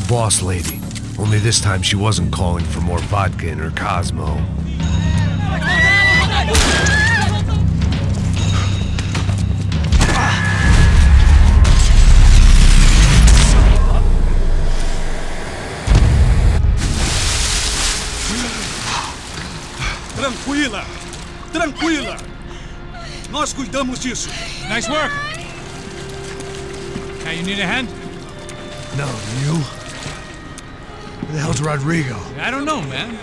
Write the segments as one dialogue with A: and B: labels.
A: boss lady. Only this time she wasn't calling for more vodka in her Cosmo.
B: Tranquila! Tranquila! Nós cuidamos disso.
C: Nice work. Now you need a hand?
A: No, you? Where the hell's Rodrigo?
C: I don't know, man.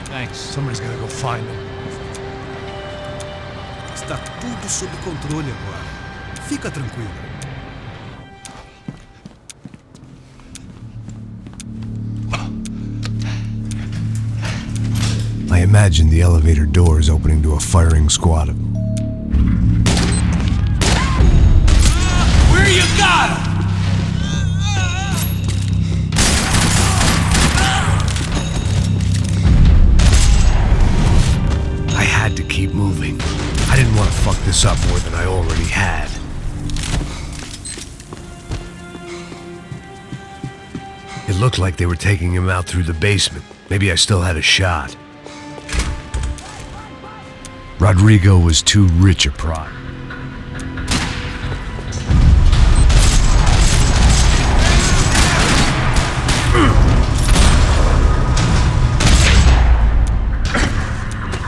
C: Thanks.
A: Somebody's gotta go find him.
B: Está tudo sob controle agora. Fica tranquilo.
A: I imagine the elevator door is opening to a firing squad of them.
C: Where you got him?
A: I had to keep moving. I didn't want to fuck this up more than I already had. It looked like they were taking him out through the basement. Maybe I still had a shot. Rodrigo was too rich a prod.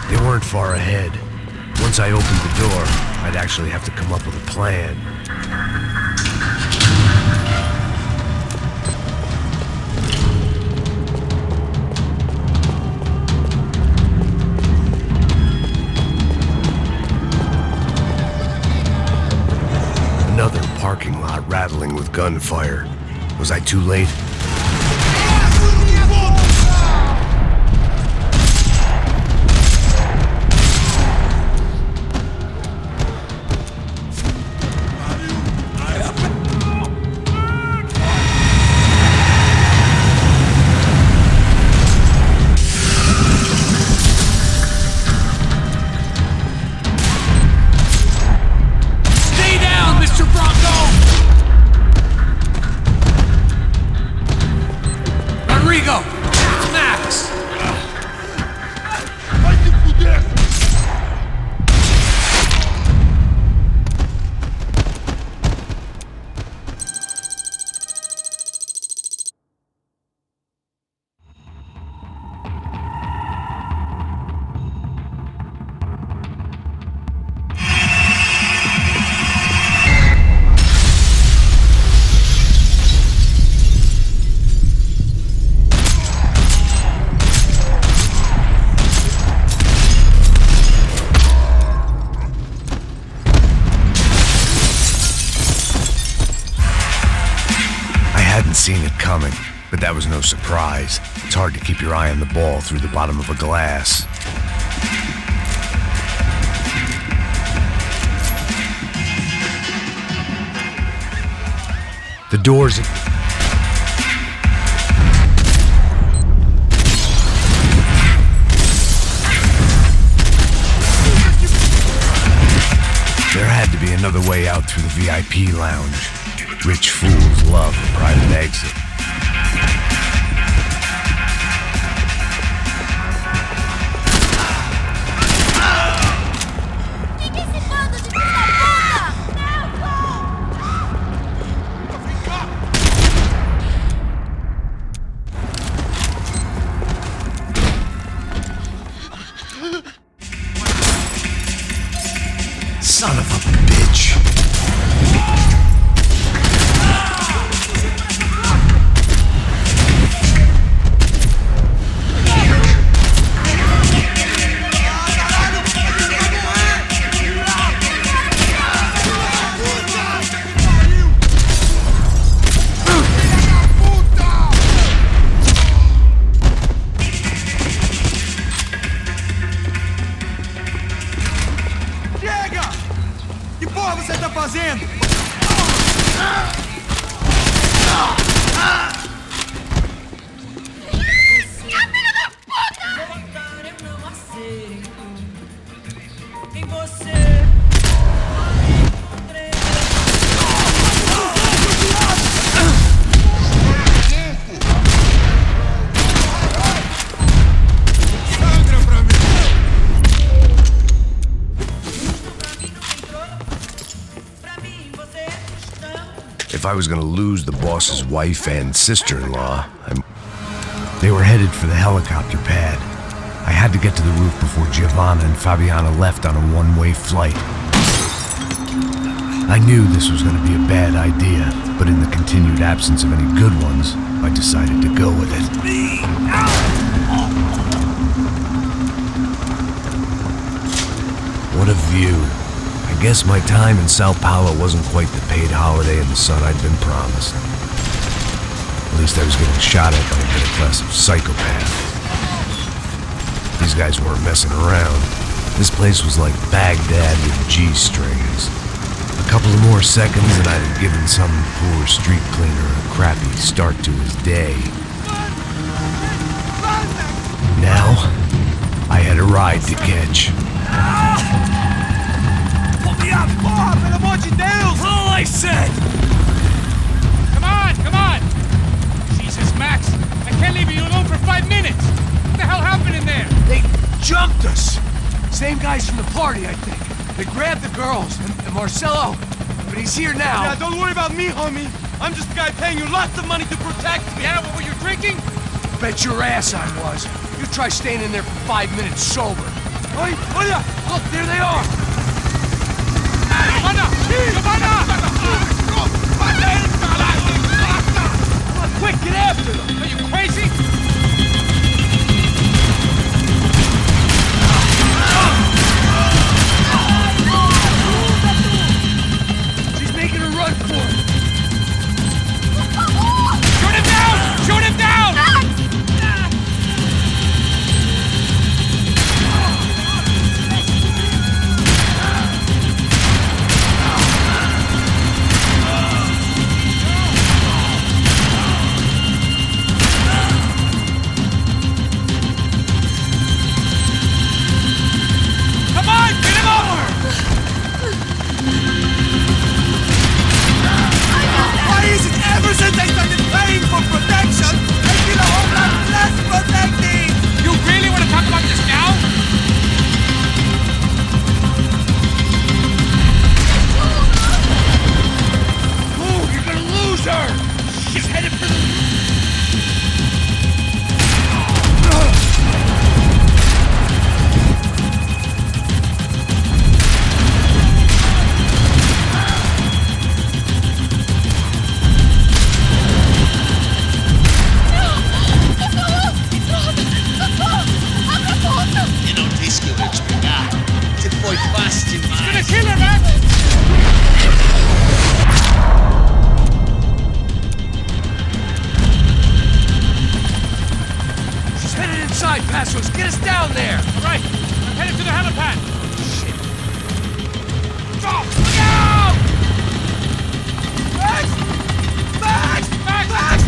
A: They weren't far ahead. Once I opened the door, I'd actually have to come up with a plan. Another parking lot rattling with gunfire. Was I too late?
C: Max!
A: Seen it coming, but that was no surprise. It's hard to keep your eye on the ball through the bottom of a glass. The doors... There had to be another way out through the VIP lounge. Rich fools love a private exit. Son of a bitch. I was gonna lose the boss's wife and sister-in-law, they were headed for the helicopter pad. I had to get to the roof before Giovanna and Fabiana left on a one-way flight. I knew this was gonna be a bad idea, but in the continued absence of any good ones, I decided to go with it. What a view. I guess my time in Sao Paulo wasn't quite the paid holiday in the sun I'd been promised. At least I was getting shot at by a middle class of psychopaths. These guys weren't messing around. This place was like Baghdad with G-strings. A couple of more seconds and I'd have given some poor street cleaner a crappy start to his day. Now, I had a ride to catch.
C: That's all I said! Come on, come on! Jesus, Max! I can't leave you alone for 5 minutes! What the hell happened in there?
D: They jumped us! Same guys from the party, I think. They grabbed the girls, and Marcelo, but he's here now.
E: Yeah, don't worry about me, homie. I'm just a guy paying you lots of money to protect me.
C: Yeah, what were you drinking?
D: Bet your ass I was. You try staying in there for 5 minutes sober.
E: Oi, Oya!
D: Look, there they are!
C: Giovanna! Giovanna!
D: Come on, quick, get after them!
C: Are you crazy?
D: She's making a run for it!
C: Shoot him down! Shoot him down! Come on, get him over!
E: Why is it ever since I started paying for protection, I feel a whole lot less protected?
C: You really want to talk about this now?
D: Move, you're gonna lose her! She's headed for the...
F: Eu não disse que eu ia te pegar. Você foi fácil demais.
C: Gonna kill her, man!
D: She's headed inside, Passos! Get us down there!
C: All right, I'm headed to the helipad. Shit. Stop! Look out! Max! Max! Max! Max!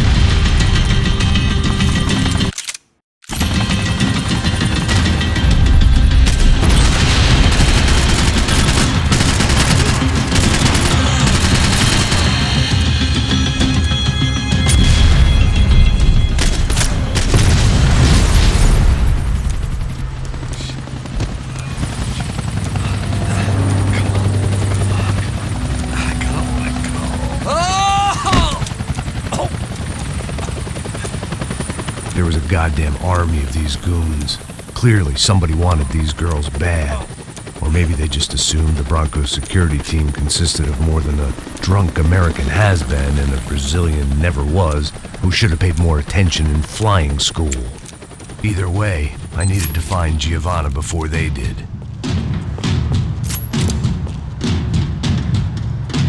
A: There was a goddamn army of these goons. Clearly, somebody wanted these girls bad. Or maybe they just assumed the Broncos security team consisted of more than a drunk American has-been and a Brazilian never-was who should have paid more attention in flying school. Either way, I needed to find Giovanna before they did.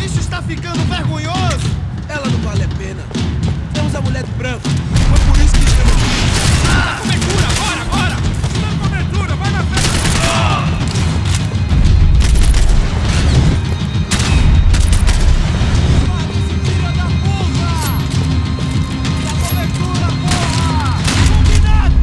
E: Isso está ficando vergonhoso!
B: Ela não vale a pena. Temos a mulher do branco. Foi por isso que estamos aqui.
C: Cobertura, agora, agora! Dá cobertura, vai na frente!
E: Filha da puta! Dá cobertura, porra! Combinado!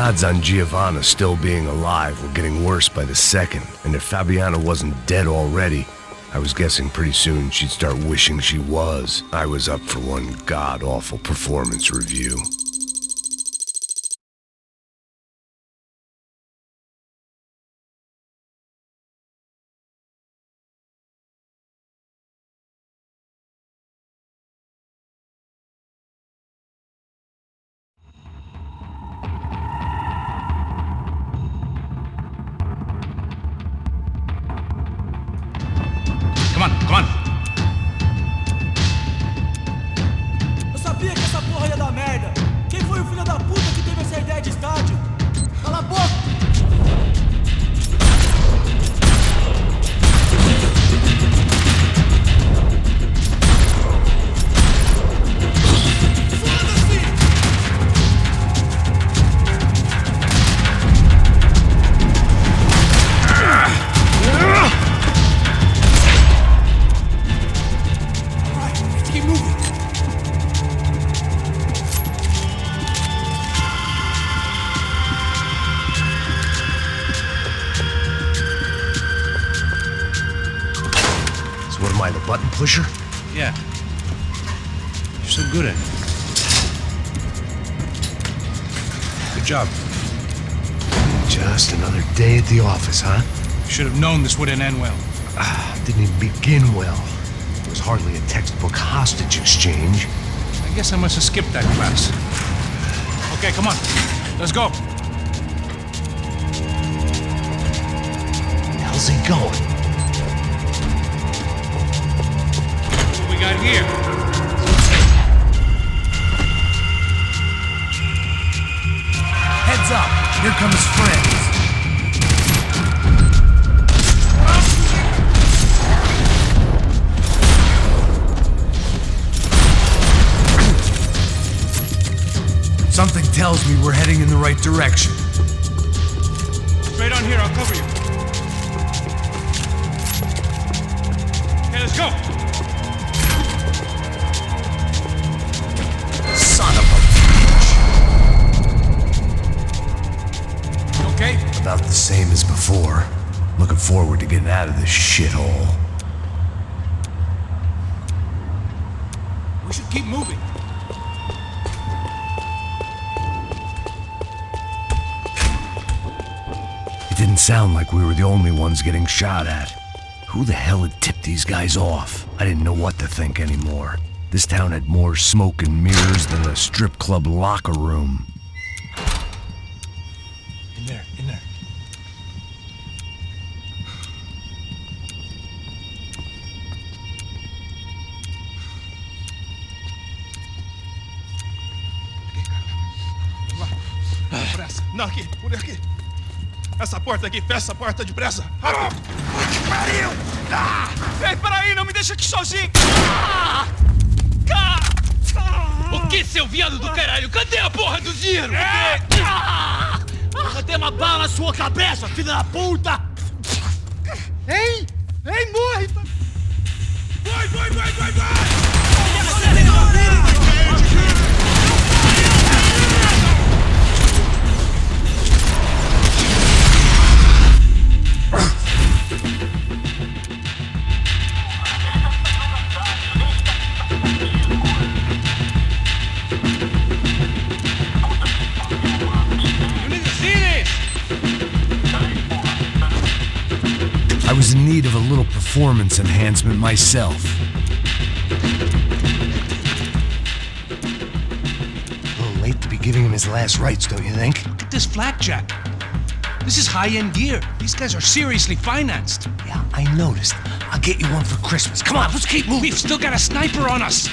A: odds on Giovanna still being alive were getting worse by the second, and if Fabiana wasn't dead already, I was guessing pretty soon she'd start wishing she was. I was up for one god-awful performance review.
C: Come on.
E: Eu sabia que essa porra ia dar merda. Quem foi o filho da puta que teve essa ideia de estádio? Cala a boca!
A: Button pusher?
C: Yeah. You're so good at it. Good job.
A: Just another day at the office, huh?
C: You should have known this wouldn't end well.
A: Didn't even begin well. It was hardly a textbook hostage exchange.
C: I guess I must have skipped that class. Okay, come on. Let's go.
A: Where the hell's he going?
C: What we got here?
D: Heads up! Here come his friends. Something tells me we're heading in the right direction.
C: Straight on here, I'll cover you. Okay, let's go.
D: Son of a bitch. You okay?
A: About the same as before. Looking forward to getting out of this shithole.
C: We should keep moving.
A: It didn't sound like we were the only ones getting shot at. Who the hell had tipped these guys off? I didn't know what to think anymore. This town had more smoke and mirrors than a strip club locker room.
C: In there.
B: Pressa. Não, aqui, por aqui. Essa porta aqui, fecha essa porta depressa. Rápido. Que pariu! Ei, peraí, não me deixa aqui sozinho.
F: O que, seu viado do caralho? Cadê a porra do dinheiro? Cadê uma bala na sua cabeça, filha da puta?
E: Ei, morre!
B: Vai!
A: I was in need of a little performance enhancement myself. A little late to be giving him his last rites, don't you think?
C: Look at this flakjack. This is high-end gear. These guys are seriously financed.
A: Yeah, I noticed. I'll get you one for Christmas. Come on, let's keep moving.
C: We've still got a sniper on us.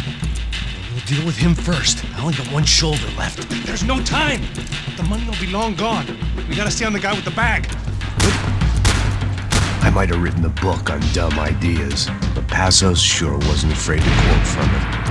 A: We'll deal with him first. I only got one shoulder left.
C: There's no time. The money will be long gone. We gotta stay on the guy with the bag.
A: I might have written a book on dumb ideas, but Passos sure wasn't afraid to quote from it.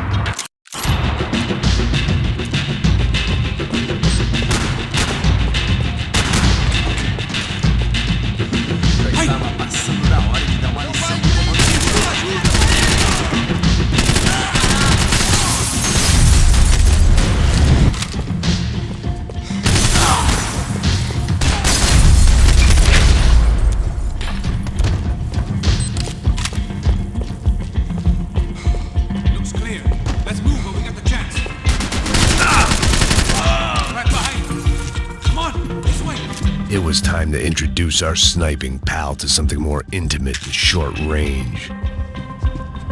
A: was time to introduce our sniping pal to something more intimate and short range.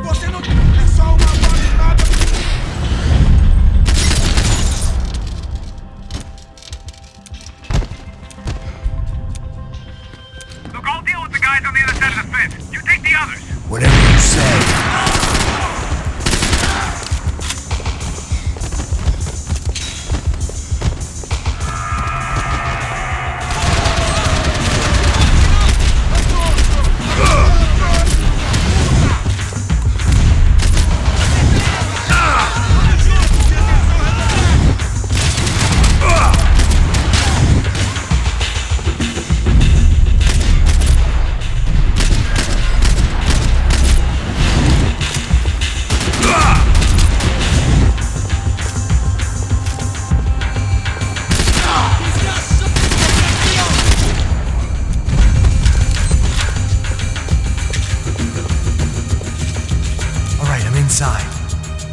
B: Você não é só uma bolinada.
C: Look, I'll deal with the guys on the other side of the fence. You take the others.
A: Whatever you say.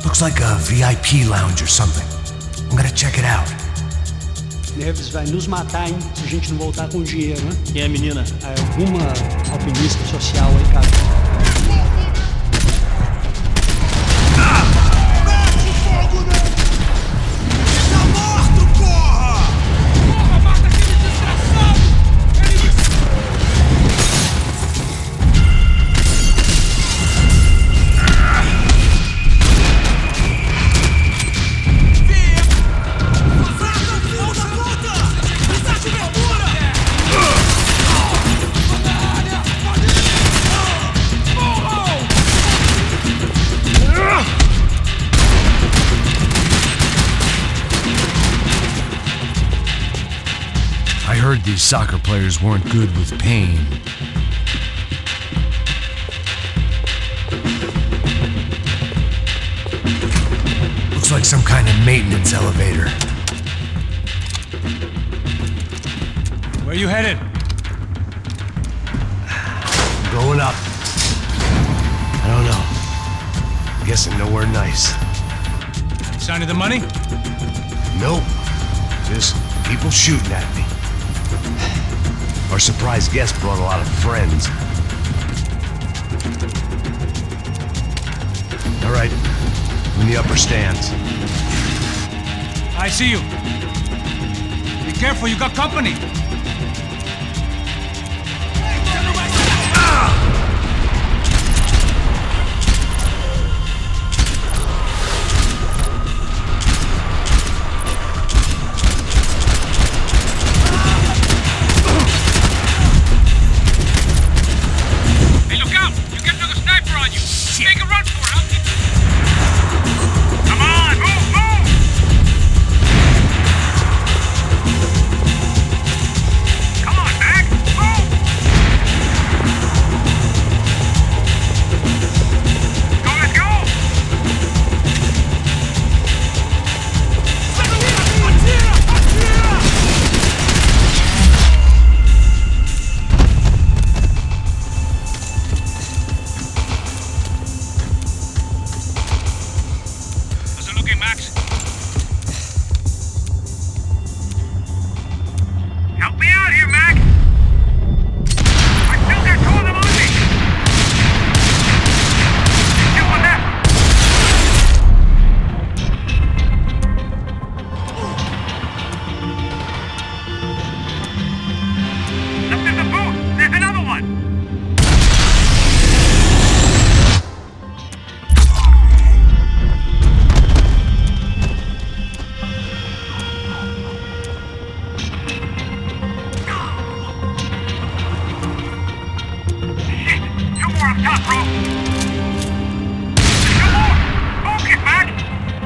A: Looks like a VIP lounge or something. I'm gonna check it out.
G: Neves vai nos matar, hein? Se a gente não voltar com dinheiro, né? Quem é a menina? É alguma alpinista social aí, cara.
A: These soccer players weren't good with pain. Looks like some kind of maintenance elevator.
C: Where you headed?
A: Going up. I don't know. Guessing nowhere nice.
C: Sign of the money?
A: Nope. Just people shooting at me. Our surprise guest brought a lot of friends. All right, in the upper stands.
C: I see you. Be careful, you got company.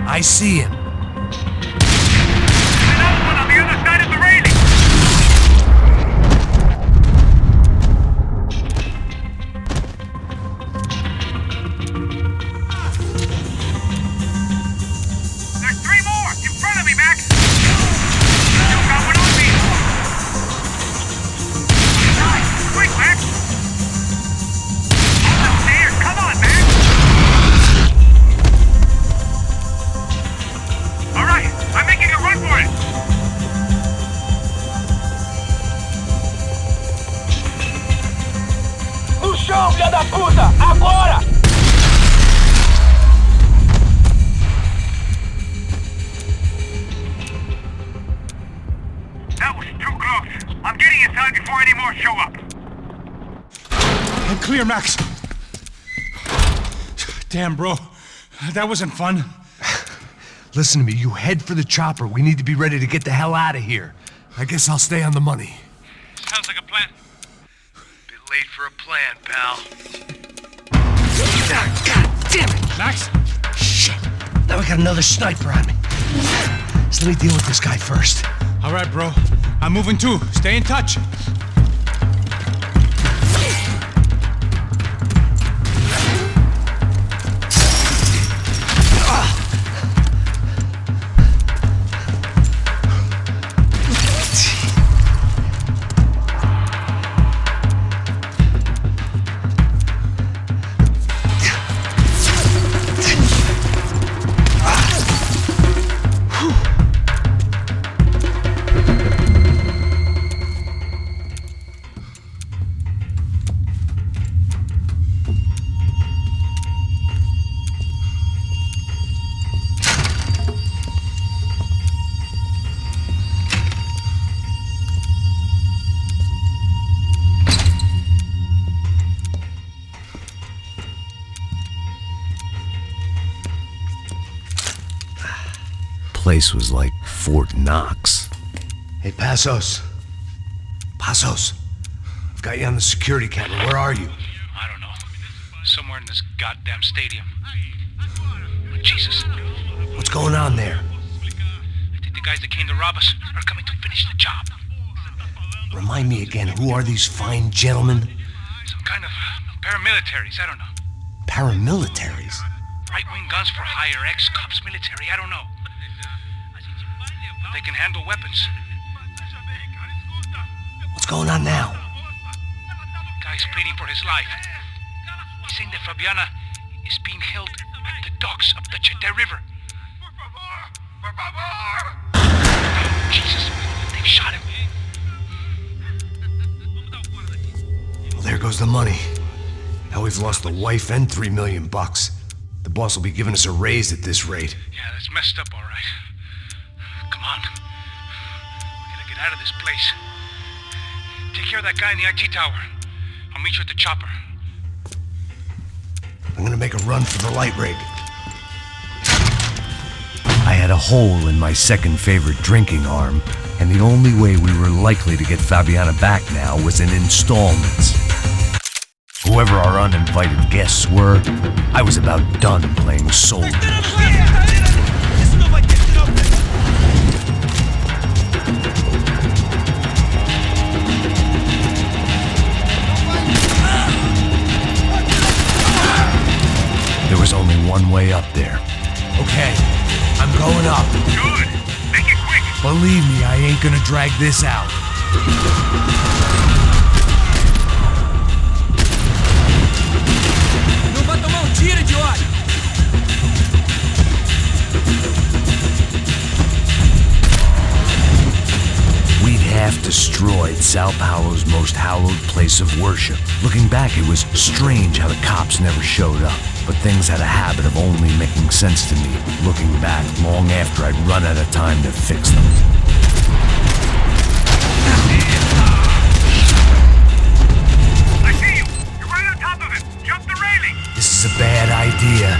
A: I see him.
C: Another one on the other side of the railing. There's 3 more in front of me, Max. You got one on me. Quick, Max. On the stairs. Come on, Max. chão, filha da puta! Agora!
H: That was too close. I'm getting inside before any more show up.
C: I'm clear, Max. Damn, bro. That wasn't fun.
A: Listen to me, you head for the chopper. We need to be ready to get the hell out of here. I guess I'll stay on the money.
H: Sounds like a plan.
A: Bit late for a plan, pal.
D: God damn it!
C: Max?
D: Shit. Now we got another sniper on me. So let me deal with this guy first.
C: All right, bro. I'm moving too. Stay in touch.
A: Place was like Fort Knox.
D: Hey, Passos. Passos. I've got you on the security camera. Where are you?
H: I don't know. Somewhere in this goddamn stadium. Jesus.
D: What's going on there?
H: I think the guys that came to rob us are coming to finish the job.
D: Remind me again, who are these fine gentlemen?
H: Some kind of paramilitaries, I don't know.
D: Paramilitaries?
H: Right-wing guns for hire, ex-cops, military, I don't know. But they can handle weapons.
D: What's going on now?
H: Guy's pleading for his life. He's saying that Fabiana is being held at the docks of the Chete River. Jesus, they've shot him.
D: Well, there goes the money. Now we've lost the wife and $3 million. The boss will be giving us a raise at this rate.
H: Yeah, that's messed up, all right. Come on. We gotta get out of this place. Take care of that guy in the IT tower. I'll meet you at the chopper.
D: I'm gonna make a run for the light rig.
A: I had a hole in my second favorite drinking arm, and the only way we were likely to get Fabiana back now was in installments. Whoever our uninvited guests were, I was about done playing soldier. There was only one way up there.
D: Okay, I'm going up.
H: Good. Make it quick.
A: Believe me, I ain't gonna drag this out.
E: Não vai tomar tiro, idiota!
A: We'd half destroyed Sao Paulo's most hallowed place of worship. Looking back, it was strange how the cops never showed up. But things had a habit of only making sense to me, looking back long after I'd run out of time to fix them.
H: I see you. You're right on top of him. Jump the railing.
A: This is a bad idea.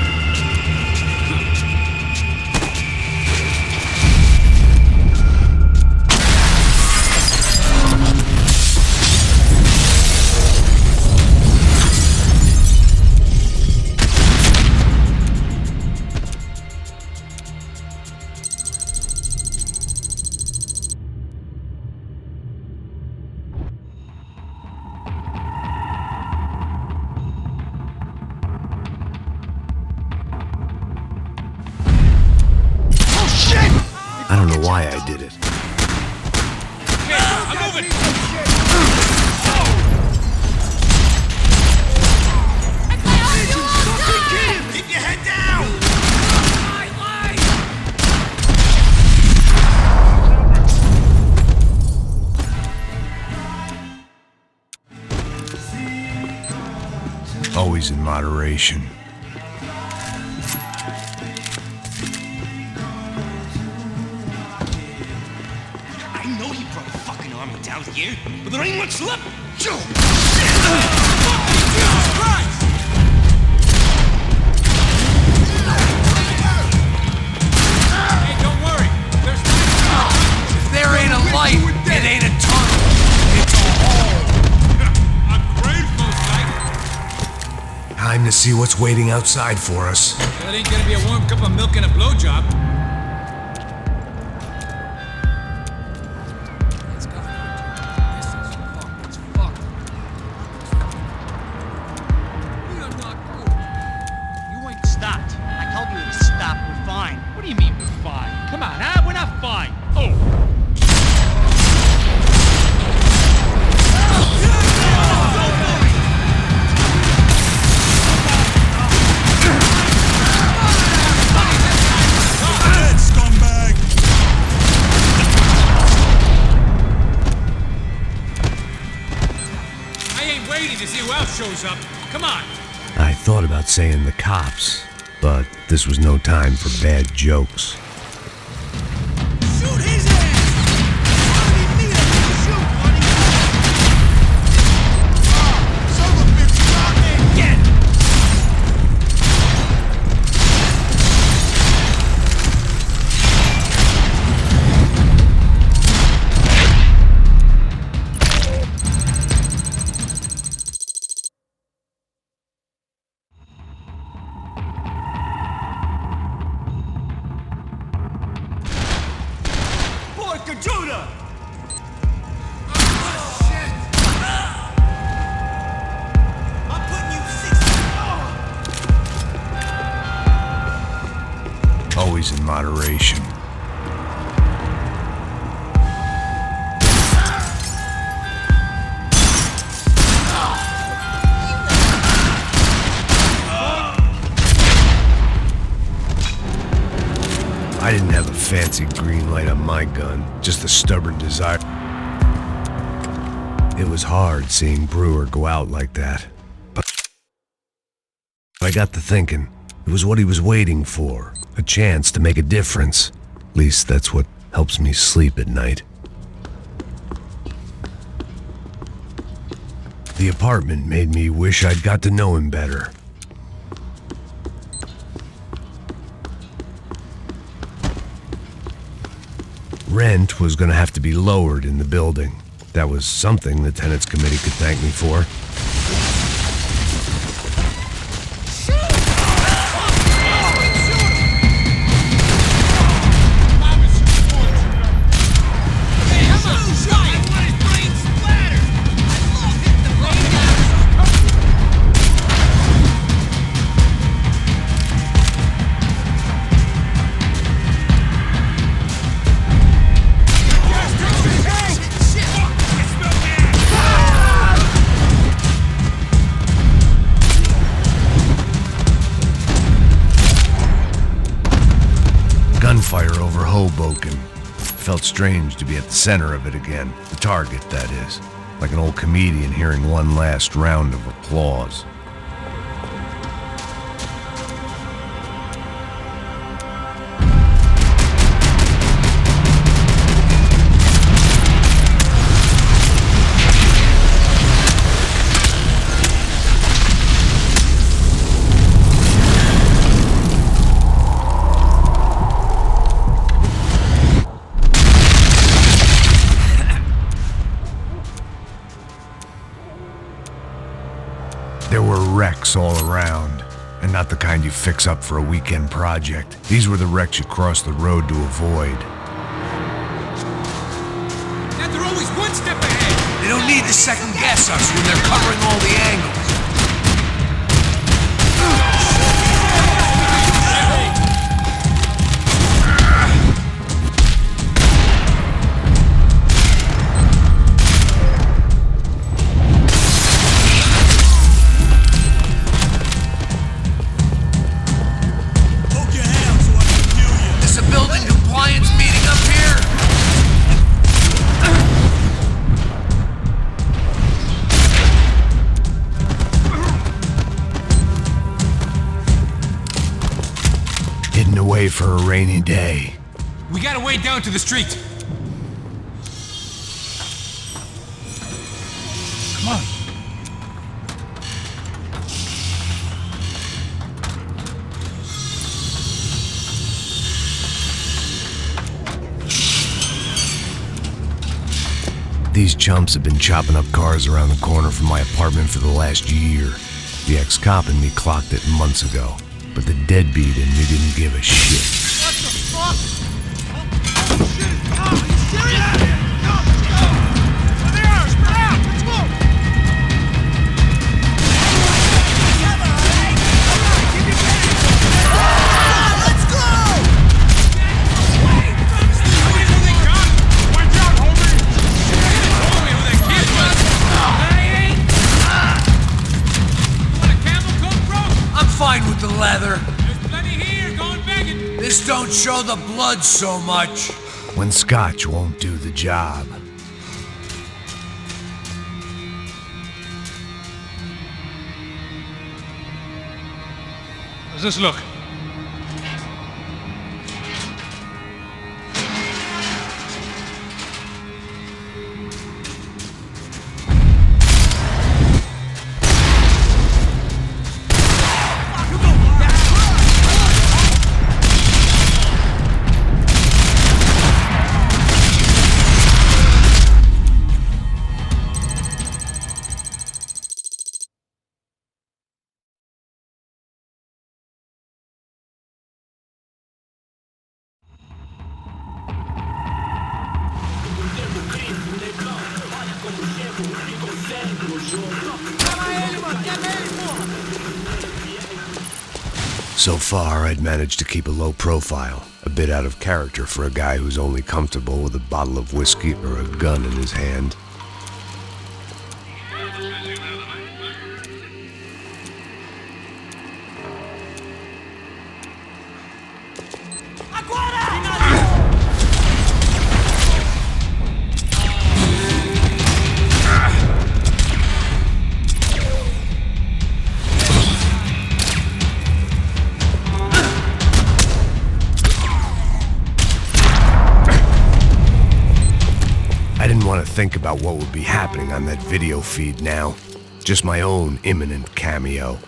A: I don't know why I did it.
C: Okay, I'm moving.
H: Keep your head down.
A: Always in moderation.
F: I know he brought a fucking army down here, but there ain't much left.
C: Jesus Christ! Hey, don't worry. There's time.
D: If there ain't a light, it ain't a tunnel. It's a hole.
C: A grave, most likely.
A: Time to see what's waiting outside for us.
C: That ain't gonna be a warm cup of milk and a blowjob. Let's go. This is fucked. It's fucked. We are not good. You ain't
E: Stopped. I told you to stop. We're fine.
C: What do you mean we're fine? Come on, huh? We're not fine. Oh. I ain't waiting to see who else shows up. Come on.
A: I thought about saying the cops, but this was no time for bad jokes.
E: Shoot his ass! I need me to shoot, buddy! Son of a bitch, stop it! Get! Boy, Kajuda! I'm putting you 60.
A: Always in moderation. I didn't have a fancy green light on my gun, just a stubborn desire. It was hard seeing Brewer go out like that. But I got to thinking, it was what he was waiting for, a chance to make a difference. At least that's what helps me sleep at night. The apartment made me wish I'd got to know him better. Rent was going to have to be lowered in the building. That was something the tenants committee could thank me for. Gunfire over Hoboken. Felt strange to be at the center of it again. The target, that is. Like an old comedian hearing one last round of applause. There were wrecks all around, and not the kind you fix up for a weekend project. These were the wrecks you cross the road to avoid.
C: And they're always one step ahead.
D: They don't need to second guess us when they're covering all the angles. Is a building compliance meeting up here?
A: pray for a rainy day.
C: We gotta wade down to the street. Come on.
A: These chumps have been chopping up cars around the corner from my apartment for the last year. The ex-cop in me clocked it months ago, but the deadbeat in me didn't give a shit.
B: What the fuck? Oh, shit! Oh, are you serious? No, let's go! There they are! Spread out! Let's go! Together, alright? Alright, give me back! Let's go! Wait! Where they gone? Watch out, homie! Homie, who they kid was? Hey!
C: You want a camel coat, bro?
I: I'm fine with the leather.
C: There's plenty here. Go and beg it.
I: This don't show the blood so much.
A: When scotch won't do the job.
C: How's this look?
A: So far, I'd managed to keep a low profile, a bit out of character for a guy who's only comfortable with a bottle of whiskey or a gun in his hand. I didn't want to think about what would be happening on that video feed now. Just my own imminent cameo.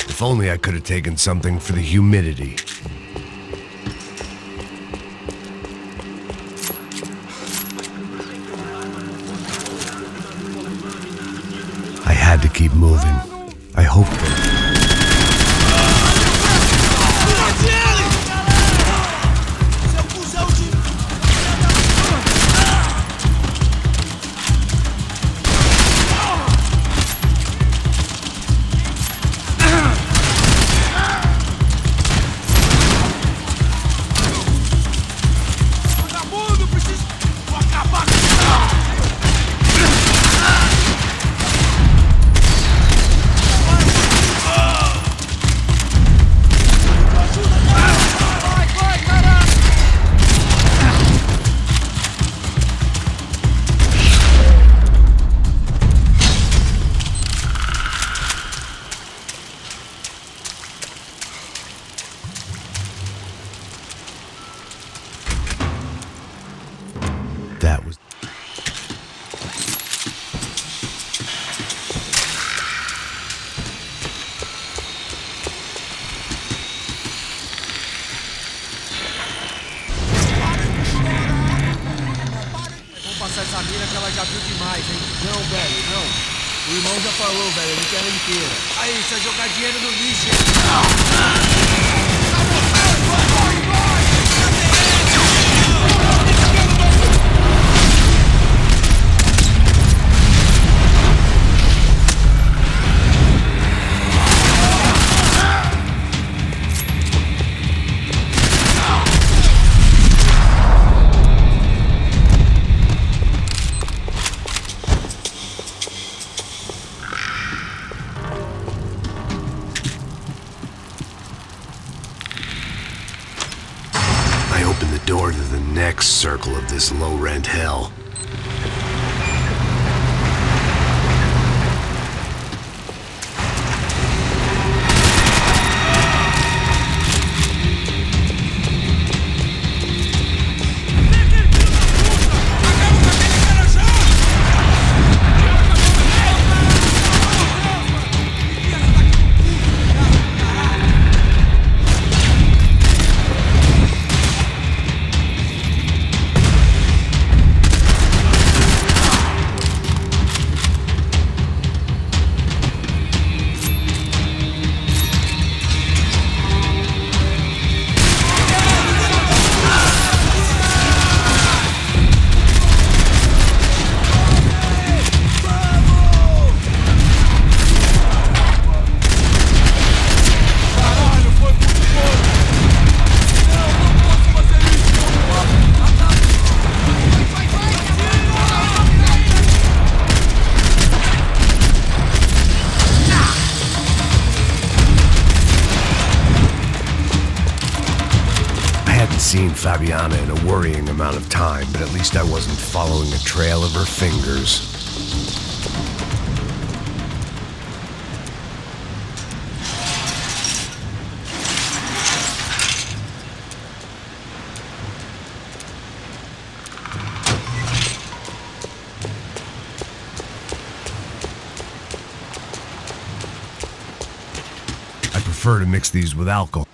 A: If only I could have taken something for the humidity. I had to keep moving. I hoped that... That was...
E: Vamos passar essa mina que ela já viu demais, hein? Não, velho, não. O irmão já falou, velho, ele quer ela inteira. Aí, você vai jogar dinheiro no lixo, hein? I opened the door to the next circle of this low-rent hell.
A: Seen Fabiana in a worrying amount of time, but at least I wasn't following a trail of her fingers. I prefer to mix these with alcohol.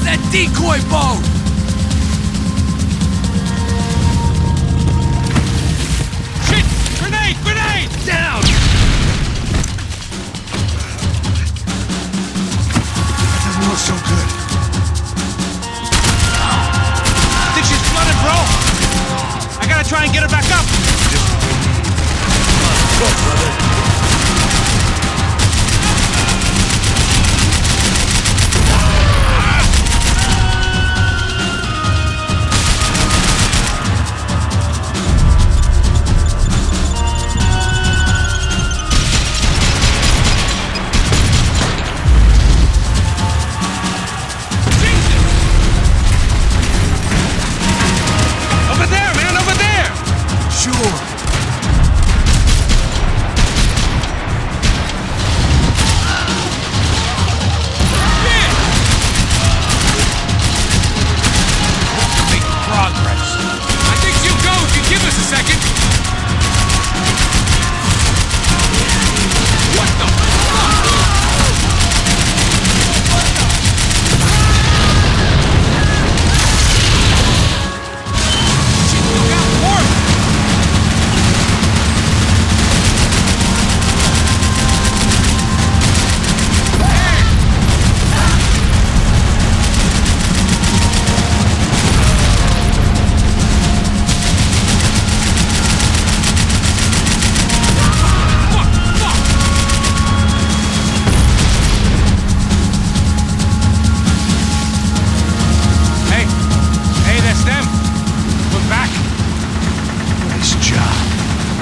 I: that decoy boat!
C: Shit! Grenade! Grenade!
D: Down! That doesn't look so good.
C: I think she's flooded, bro. I gotta try and get her back up.
D: Look, brother.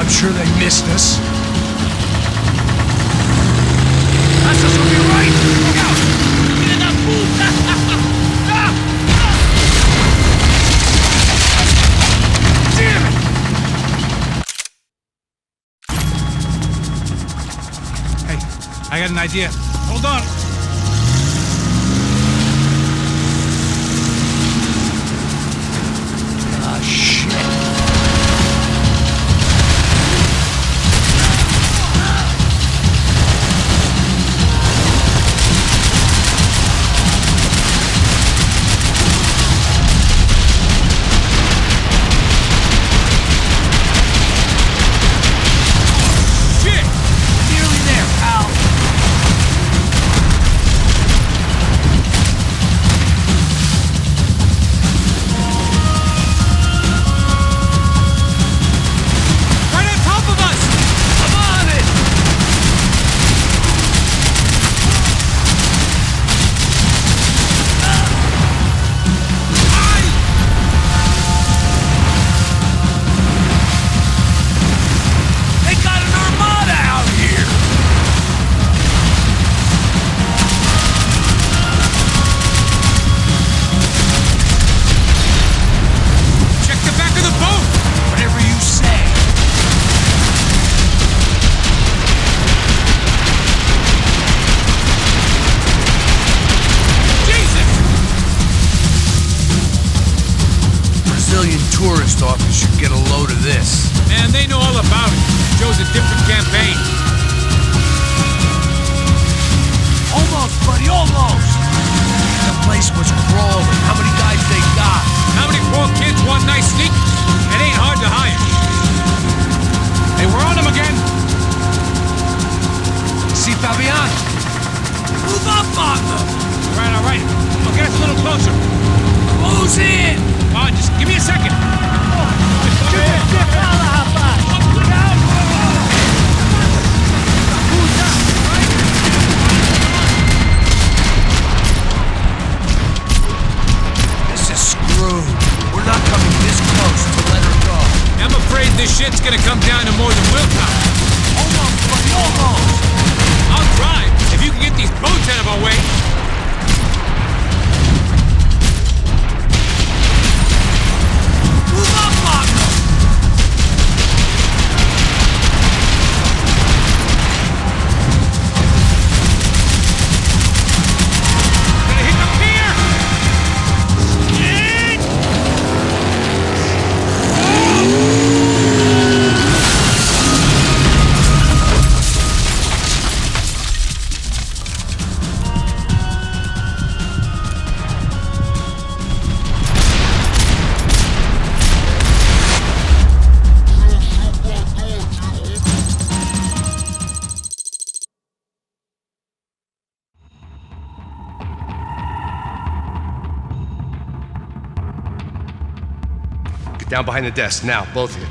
D: Sure they missed us. That's us on your right! Look out! Get in that pool! Damn it!
C: Hey, I got an idea. Hold on.
D: Ah, shit.
I: Tourist office should get a load of this.
C: Man, they know all about it. Joe's a different campaign.
I: Almost, buddy, almost! The place was crawling. How many guys they got?
C: How many poor kids want nice sneakers? It ain't hard to hire. Hey, we're on them again.
I: See, Fabian? Move up on them!
C: All right. Well, get us a little closer.
I: Close in!
C: Come on, just give me a second.
I: This is screwed. We're not coming this close to let her go.
C: I'm afraid this shit's gonna come down to more than willpower.
I: Almost, buddy, almost!
C: I'll try, if you can get these boats out of our way.
I: Move up on them!
C: Gonna hit the pier!
D: Down behind the desk, now, both of you.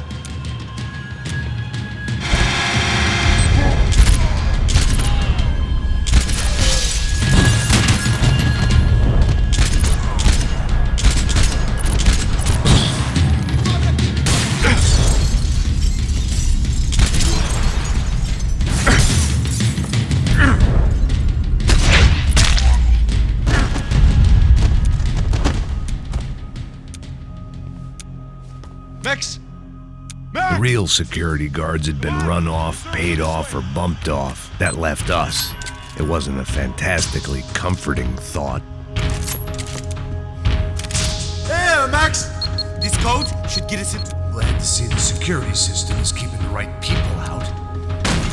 B: Max!
A: The real security guards had been run off, paid off, or bumped off. That left us. It wasn't a fantastically comforting thought.
E: Hey, Max! This code should get us into...
D: Glad to see the security system is keeping the right people out.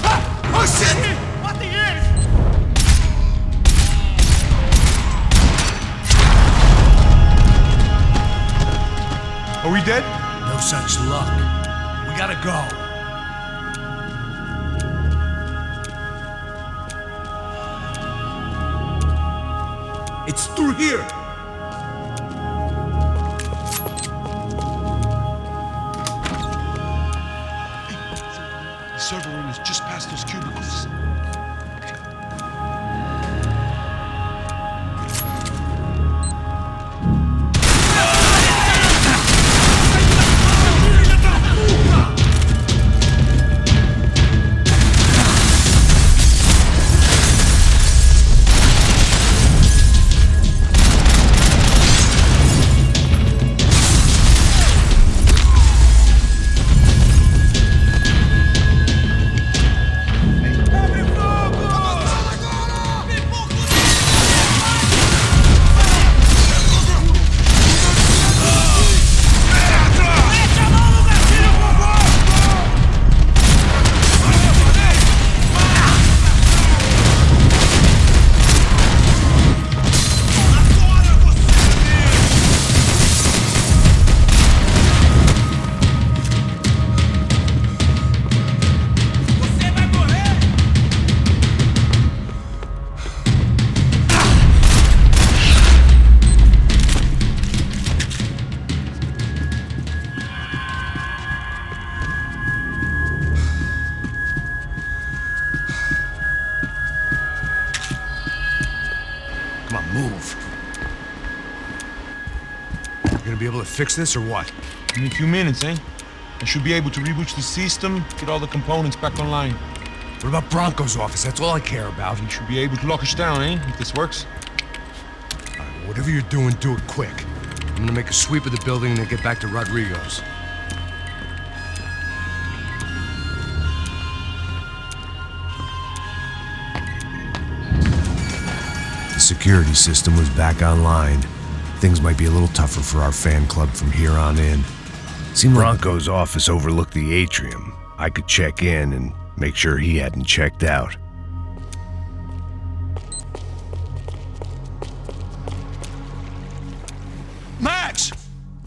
E: Ah! Oh, shit!
C: What the hell?
B: Are we dead?
I: No such luck. We gotta go.
E: It's through here!
B: The server room is just past those cubicles.
D: Come on, move. You gonna be able to fix this or what?
B: In a few minutes, eh? I should be able to reboot the system, get all the components back online.
D: What about Bronco's office? That's all I care about.
B: You should be able to lock us down, eh? If this works.
D: All right, whatever you're doing, do it quick. I'm gonna make a sweep of the building and then get back to Rodrigo's.
A: The security system was back online. Things might be a little tougher for our fan club from here on in. Seemed like Bronco's office overlooked the atrium. I could check in and make sure he hadn't checked out.
B: Max!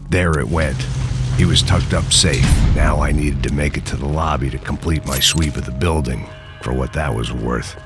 A: There it went. He was tucked up safe. Now I needed to make it to the lobby to complete my sweep of the building, for what that was worth.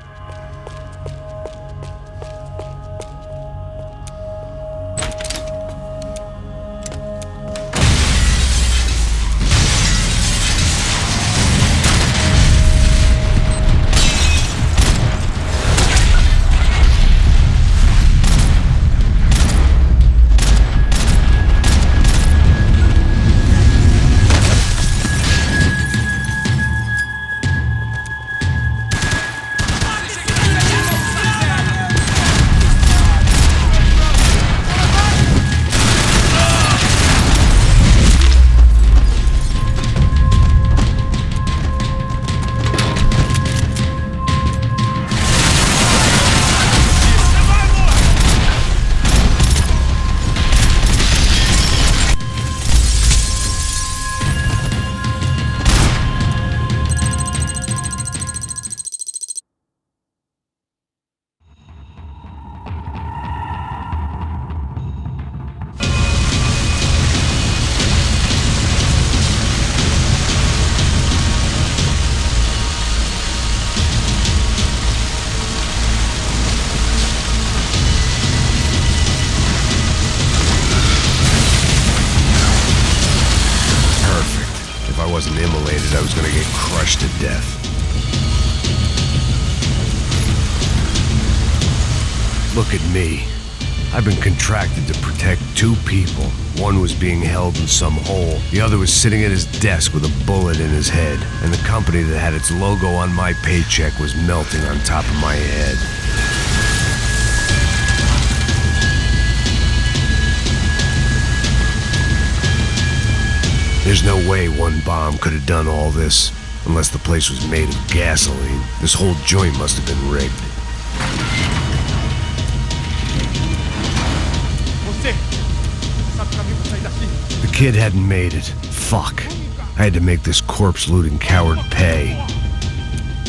A: I wasn't immolated, I was gonna get crushed to death. Look at me. I've been contracted to protect two people. One was being held in some hole. The other was sitting at his desk with a bullet in his head. And the company that had its logo on my paycheck was melting on top of my head. There's no way one bomb could have done all this, unless the place was made of gasoline. This whole joint must have been rigged. The kid hadn't made it. Fuck. I had to make this corpse-looting coward pay.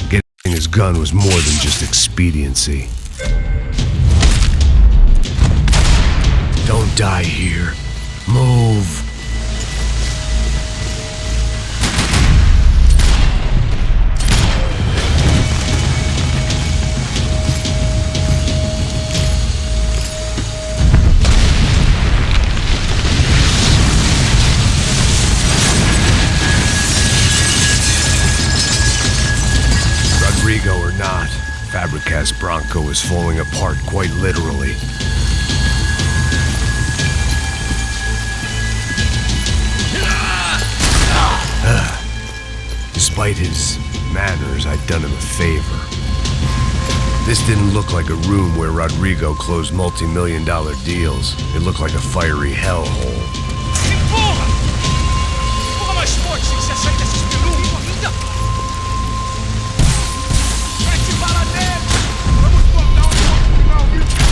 A: Getting his gun was more than just expediency. Don't die here. Move. Or not, Fabricas Bronco is falling apart quite literally. Despite his manners, I'd done him a favor. This didn't look like a room where Rodrigo closed multi-million-dollar deals. It looked like a fiery hellhole.
C: Empurra! Empurra mais forte sem você sair dessa espelunca ainda! Mete bala nele! Vamos botar um final nisso!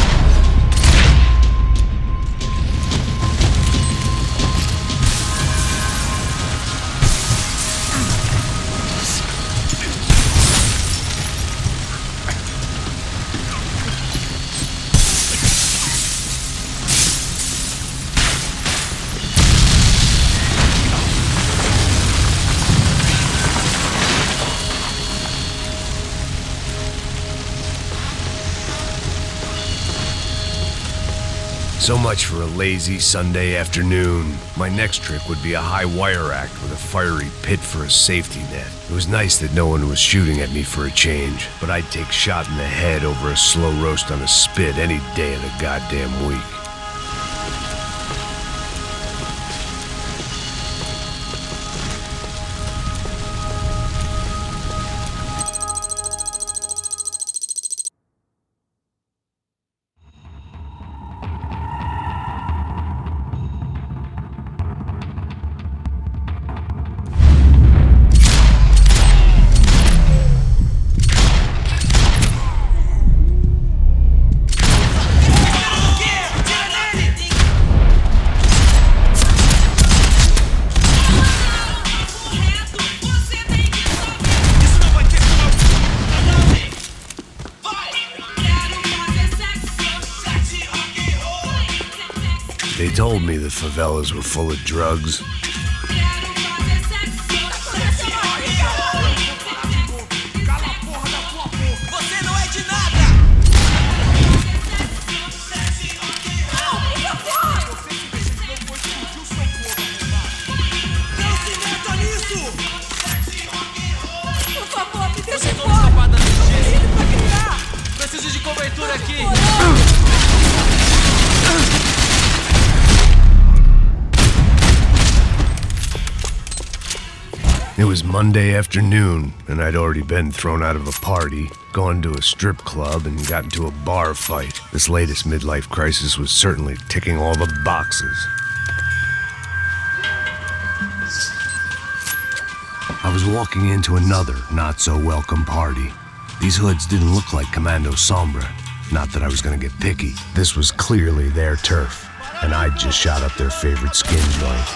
A: So much for a lazy Sunday afternoon. My next trick would be a high wire act with a fiery pit for a safety net. It was nice that no one was shooting at me for a change, but I'd take shot in the head over a slow roast on a spit any day of the goddamn week. They told me the favelas were full of drugs.
E: Preciso de cobertura aqui.
A: It was Monday afternoon, and I'd already been thrown out of a party, gone to a strip club, and got into a bar fight. This latest midlife crisis was certainly ticking all the boxes. I was walking into another not-so-welcome party. These hoods didn't look like Commando Sombra. Not that I was gonna get picky. This was clearly their turf, and I'd just shot up their favorite skin joint.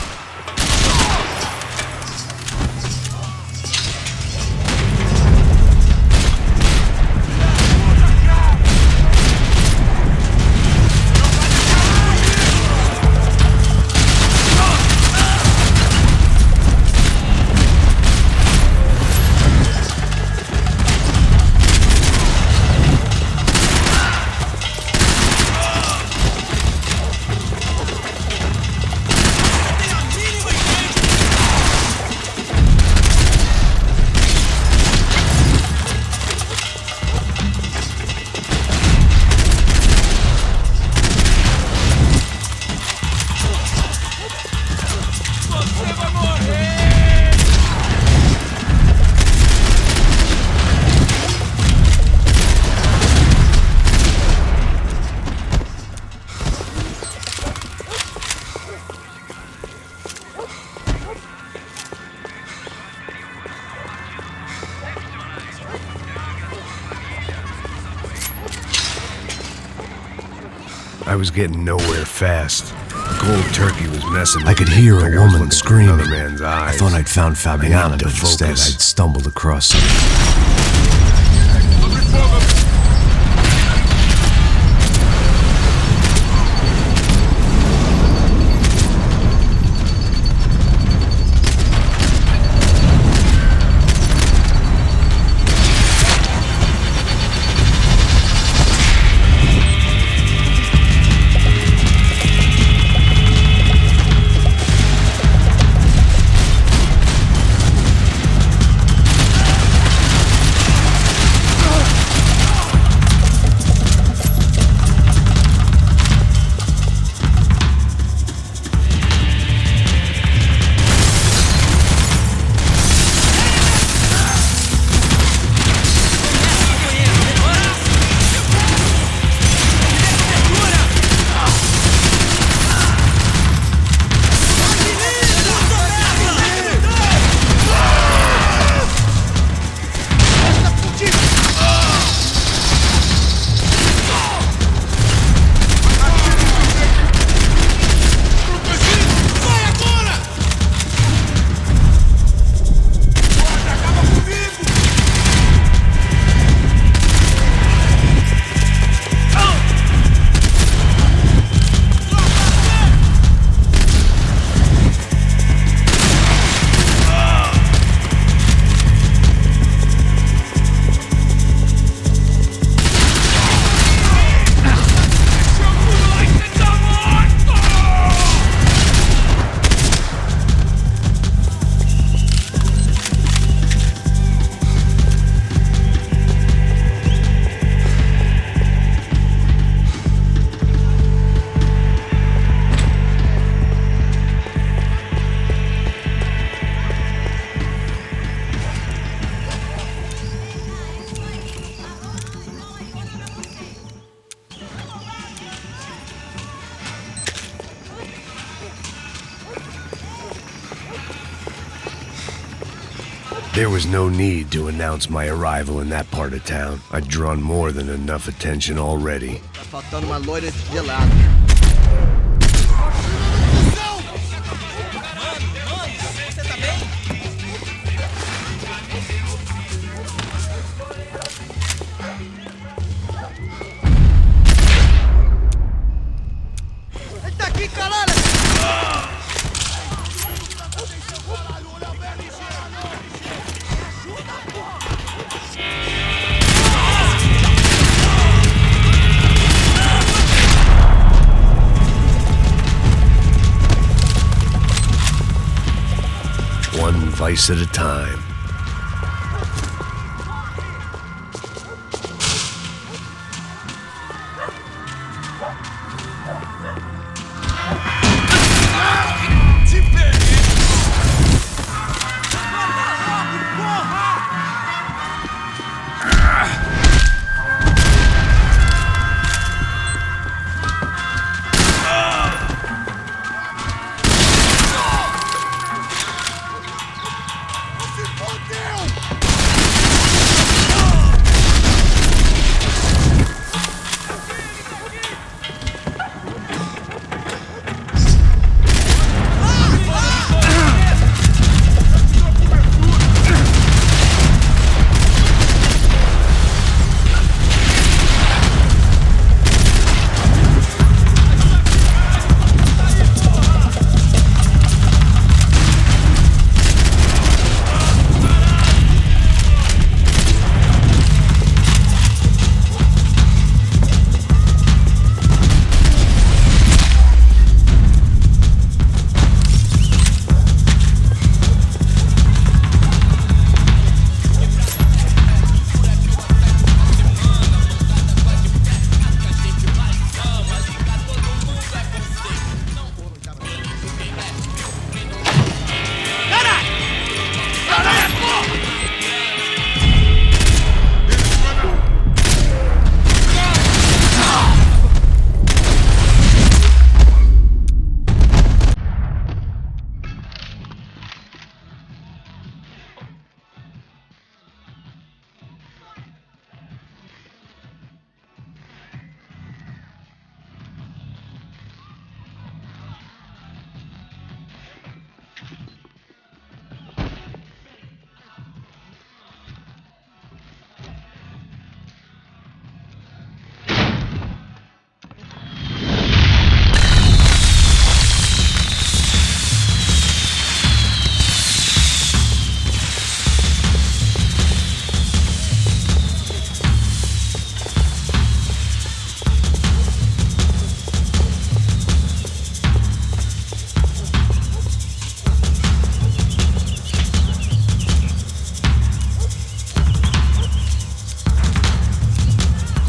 A: I was getting nowhere fast. The cold turkey was messing with
D: I could
A: me.
D: hear
A: Like
D: a
A: I was
D: woman
A: looking through
D: screaming.
A: another man's eyes.
D: I thought I'd found Fabiana, but instead I'd stumbled across something.
A: There was no need to announce my arrival in that part of town. I'd drawn more than enough attention already.
E: Tá faltando uma loira gelada. Ele tá aqui, caralho!
A: One vice at a time.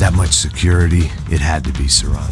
A: that much security, it had to be Serrano.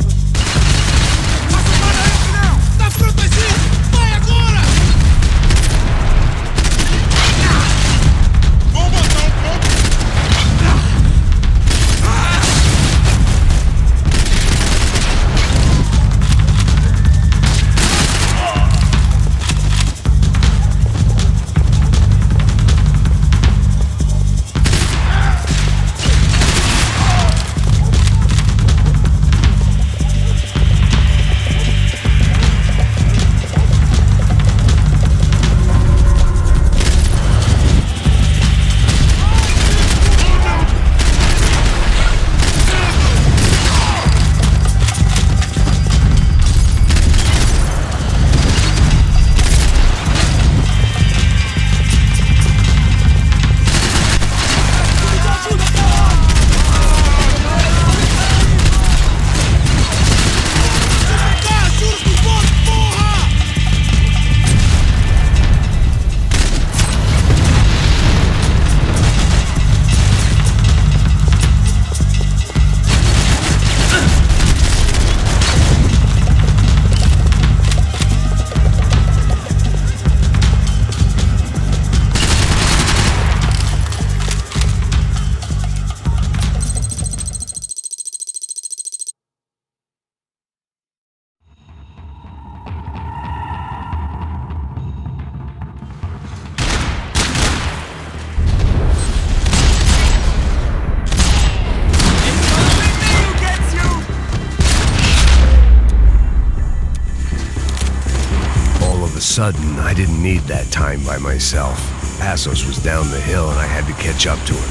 A: Sudden, I didn't need that time by myself. Passos was down the hill and I had to catch up to him.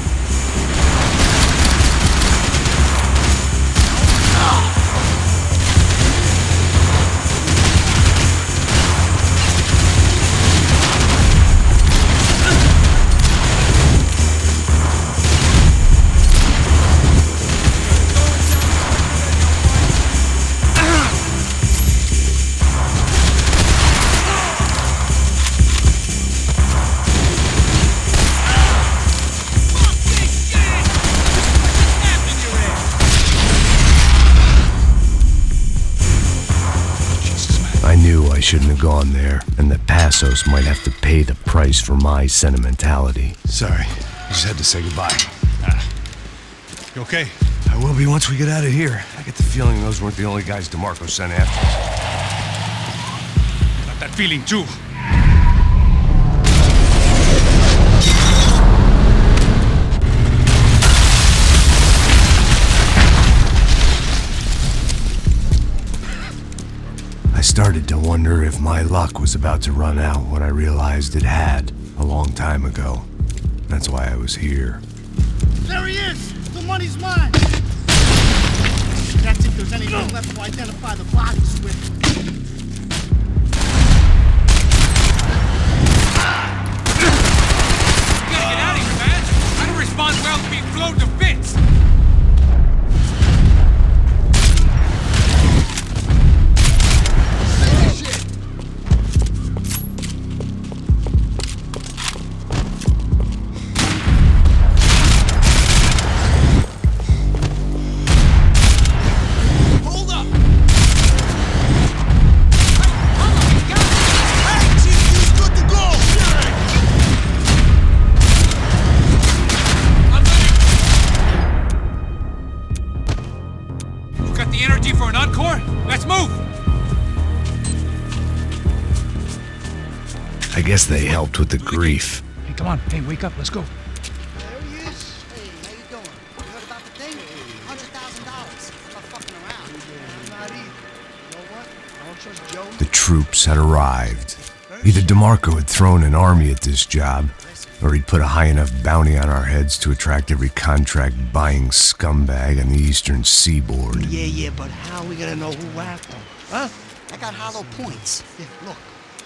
A: I shouldn't have gone there, and that Passos might have to pay the price for my sentimentality.
D: Sorry, I just had to say goodbye.
B: You okay?
D: I will be once we get out of here. I get the feeling those weren't the only guys DeMarco sent after us.
B: Got that feeling too.
A: I started to wonder if my luck was about to run out when I realized it had a long time ago. That's why I was here.
J: There he is! The money's mine! That's if there's anything left to identify the bodies with.
C: You gotta get out of here, man! I don't respond well to being blown to bits!
A: I guess they helped with the grief.
H: Hey, come on. Hey, wake up. Let's go.
J: There he is. Hey, how you doing? You heard about the thing? $100,000. I'm not fucking around. I'm not either. You know what? I don't trust Joe.
A: The troops had arrived. Either DeMarco had thrown an army at this job, or he'd put a high enough bounty on our heads to attract every contract-buying scumbag on the eastern seaboard.
J: Yeah, but how are we gonna know who whacked them? Huh? I got hollow points. Yeah, look.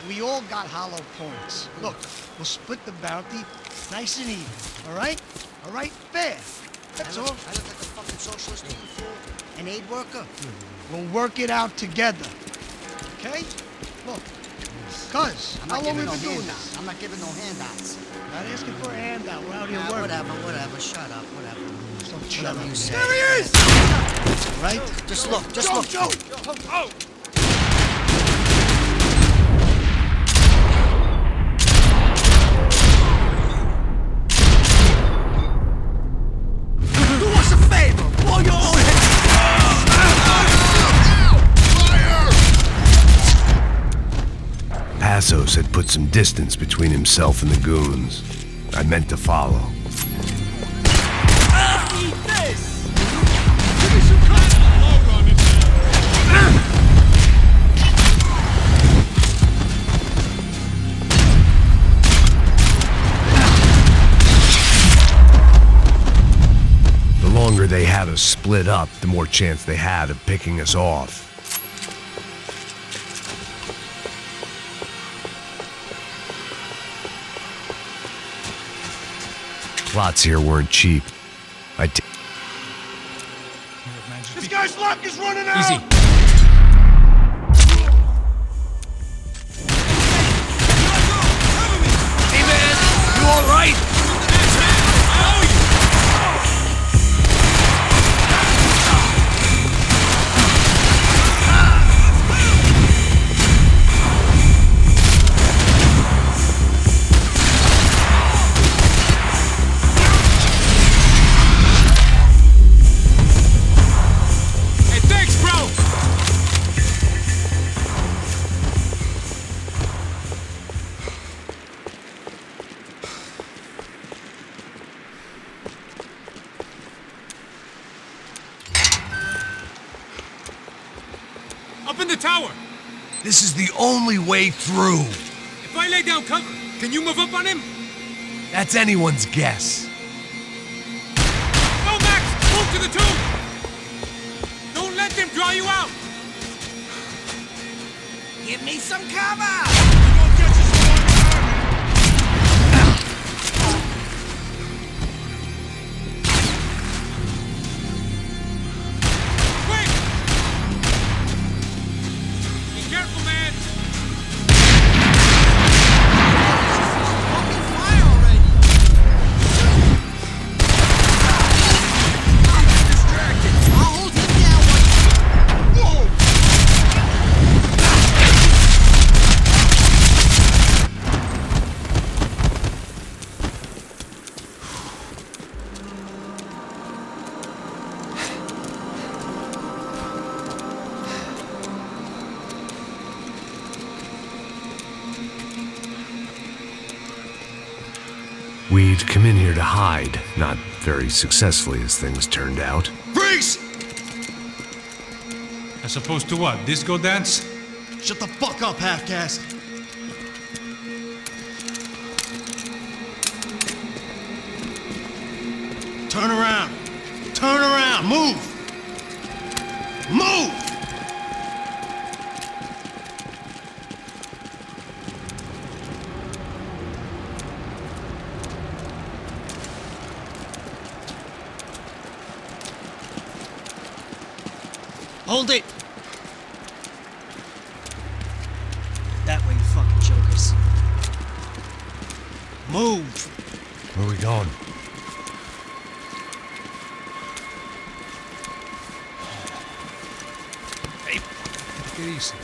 J: We all got hollow points. Look, we'll split the bounty nice and even, all right? All right? Fair. That's all. I look like a fucking socialist fool, an aid worker. We'll work it out together, okay? Look, cuz, how long we been doing this? I'm not giving no handouts. That asking for a handout. We're out here working.
K: Whatever. Shut up. Whatever.
J: Don't shut up.
K: You say.
J: There he is! Right?
K: Just look.
J: Joe!
B: Oh!
I: Do us a favor! Blow your own head!
A: Passos had put some distance between himself and the goons. I meant to follow.
I: Eat this! Give me some kind of logo on this
A: The longer they had us split up, the more chance they had of picking us off. Plots here weren't cheap.
B: This guy's luck is running out!
C: Easy.
I: Hey man, you alright?
C: Hey, thanks, bro! Up in the tower.
D: This is the only way through.
C: If I lay down cover, can you move up on him?
D: That's anyone's guess.
C: Go, Max! Move to the tomb! Don't let them draw you out!
K: Give me some cover!
C: Quick! Be careful, man!
K: Open fire already! I'll hold him down one.
A: We'd come in here to hide, not very successfully as things turned out.
I: Freeze!
C: As opposed to what? Disco dance?
E: Shut the fuck up, half-caste. Turn around. Turn around. Move. Move! Hold it! That way, you fucking jokers. Move!
A: Where are we going?
C: Hey, take it easy.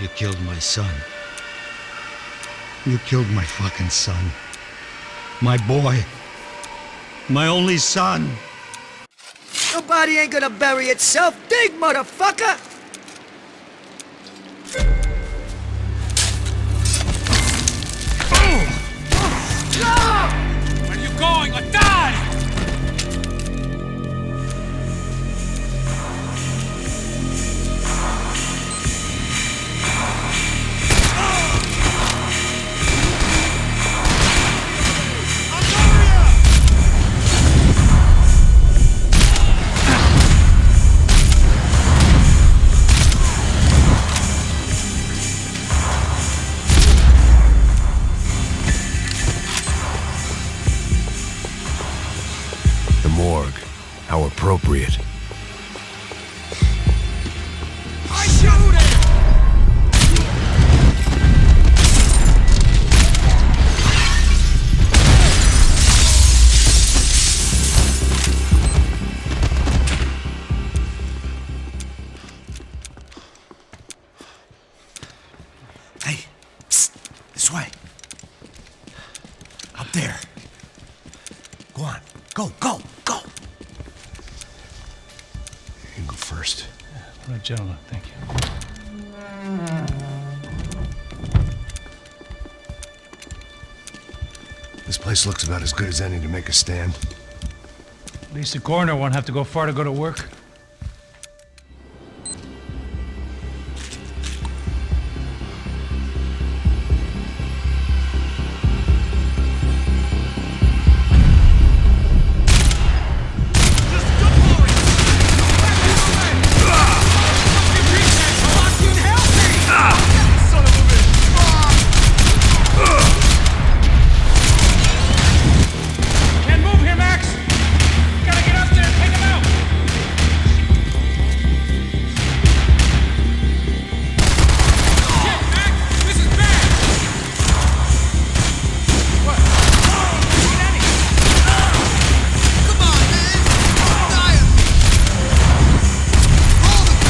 J: You killed my son. You killed my fucking son. My boy. My only son.
K: Your body ain't gonna bury itself. Dig, motherfucker!
C: Where are you going? Or die!
D: This way. Up there. Go on. Go, go, go! You can go first.
C: All right, gentlemen, thank you.
D: This place looks about as good as any to make a stand.
C: At least the coroner won't have to go far to go to work. Can't move here, Max! Gotta get up there and take him out! Shit, Max! This is bad! What? Get at him!
I: Come on, man! Don't die of me! Hold it!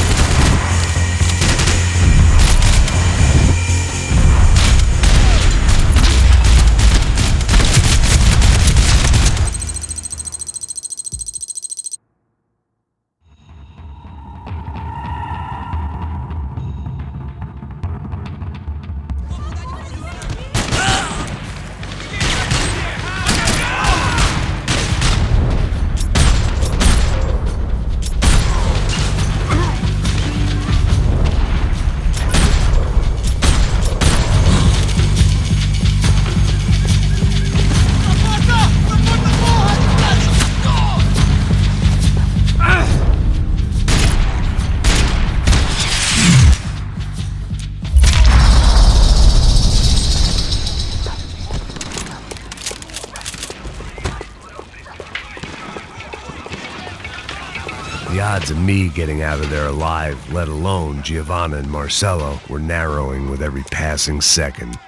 A: The odds of me getting out of there alive, let alone Giovanna and Marcello, were narrowing with every passing second.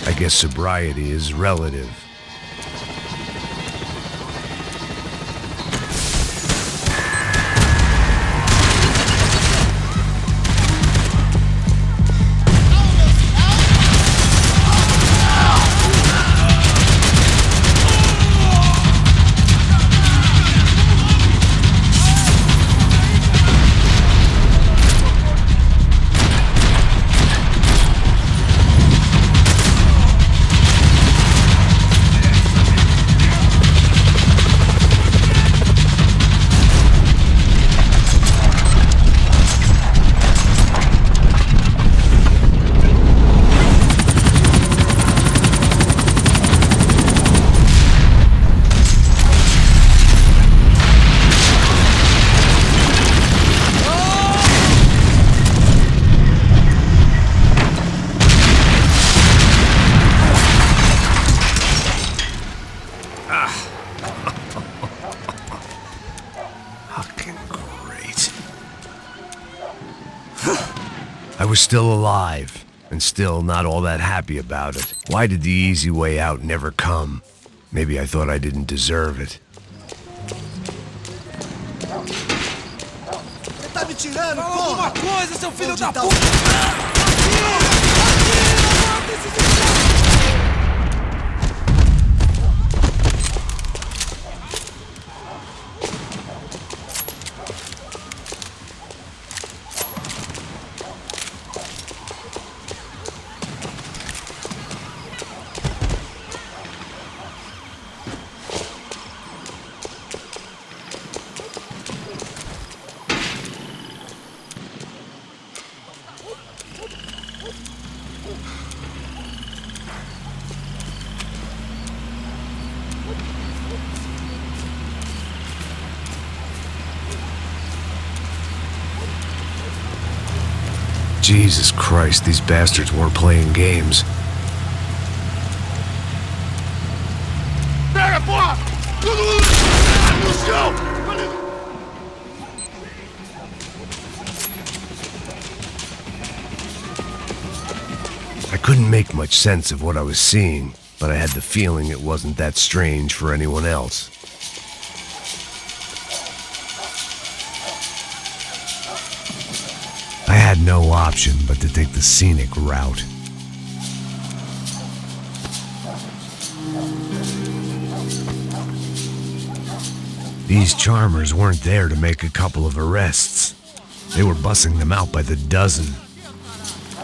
A: I guess sobriety is relative. I was still alive, and still not all that happy about it. Why did the easy way out never come? Maybe I thought I didn't deserve it.
I: Você tá me tirando, porra! Alguma coisa, seu filho da puta!
A: Jesus Christ, these bastards weren't playing games.
B: Pega, porra! No chão!
A: I couldn't make much sense of what I was seeing, but I had the feeling it wasn't that strange for anyone else. no option but to take the scenic route. These charmers weren't there to make a couple of arrests. They were bussing them out by the dozen.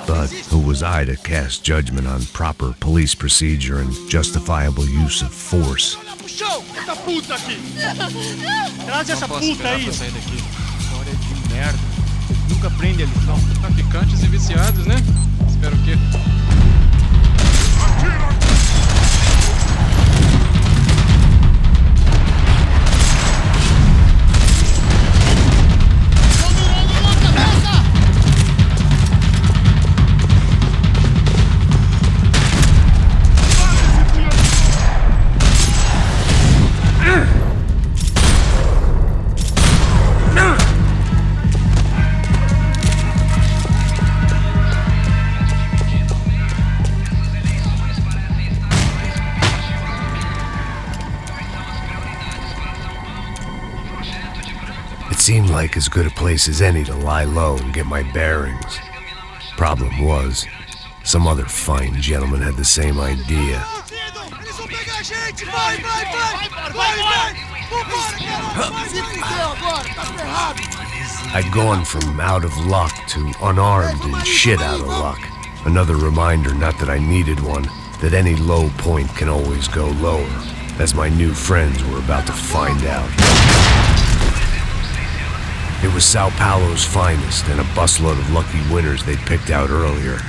A: But who was I to cast judgment on proper police procedure and justifiable use of force?
C: Essa puta aqui! Traz essa
L: Não posso
C: puta
L: esperar
C: aí!
L: pra sair daqui. História de merda. Vocês nunca aprendem a lição. Traficantes e viciados, né? Espero o quê?
A: Seemed like as good a place as any to lie low and get my bearings. Problem was, some other fine gentleman had the same idea. I'd gone from out of luck to unarmed and shit out of luck. Another reminder, not that I needed one, that any low point can always go lower, as my new friends were about to find out. It was Sao Paulo's finest and a busload of lucky winners they'd picked out earlier.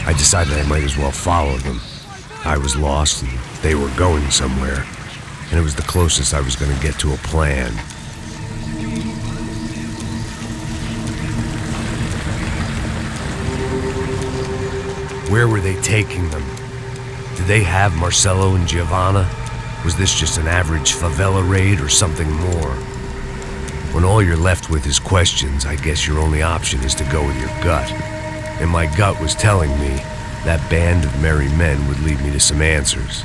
A: I decided I might as well follow them. I was lost and they were going somewhere. And it was the closest I was going to get to a plan. Where were they taking them? Did they have Marcelo and Giovanna? Was this just an average favela raid or something more? When all you're left with is questions, I guess your only option is to go with your gut. And my gut was telling me that band of merry men would lead me to some answers.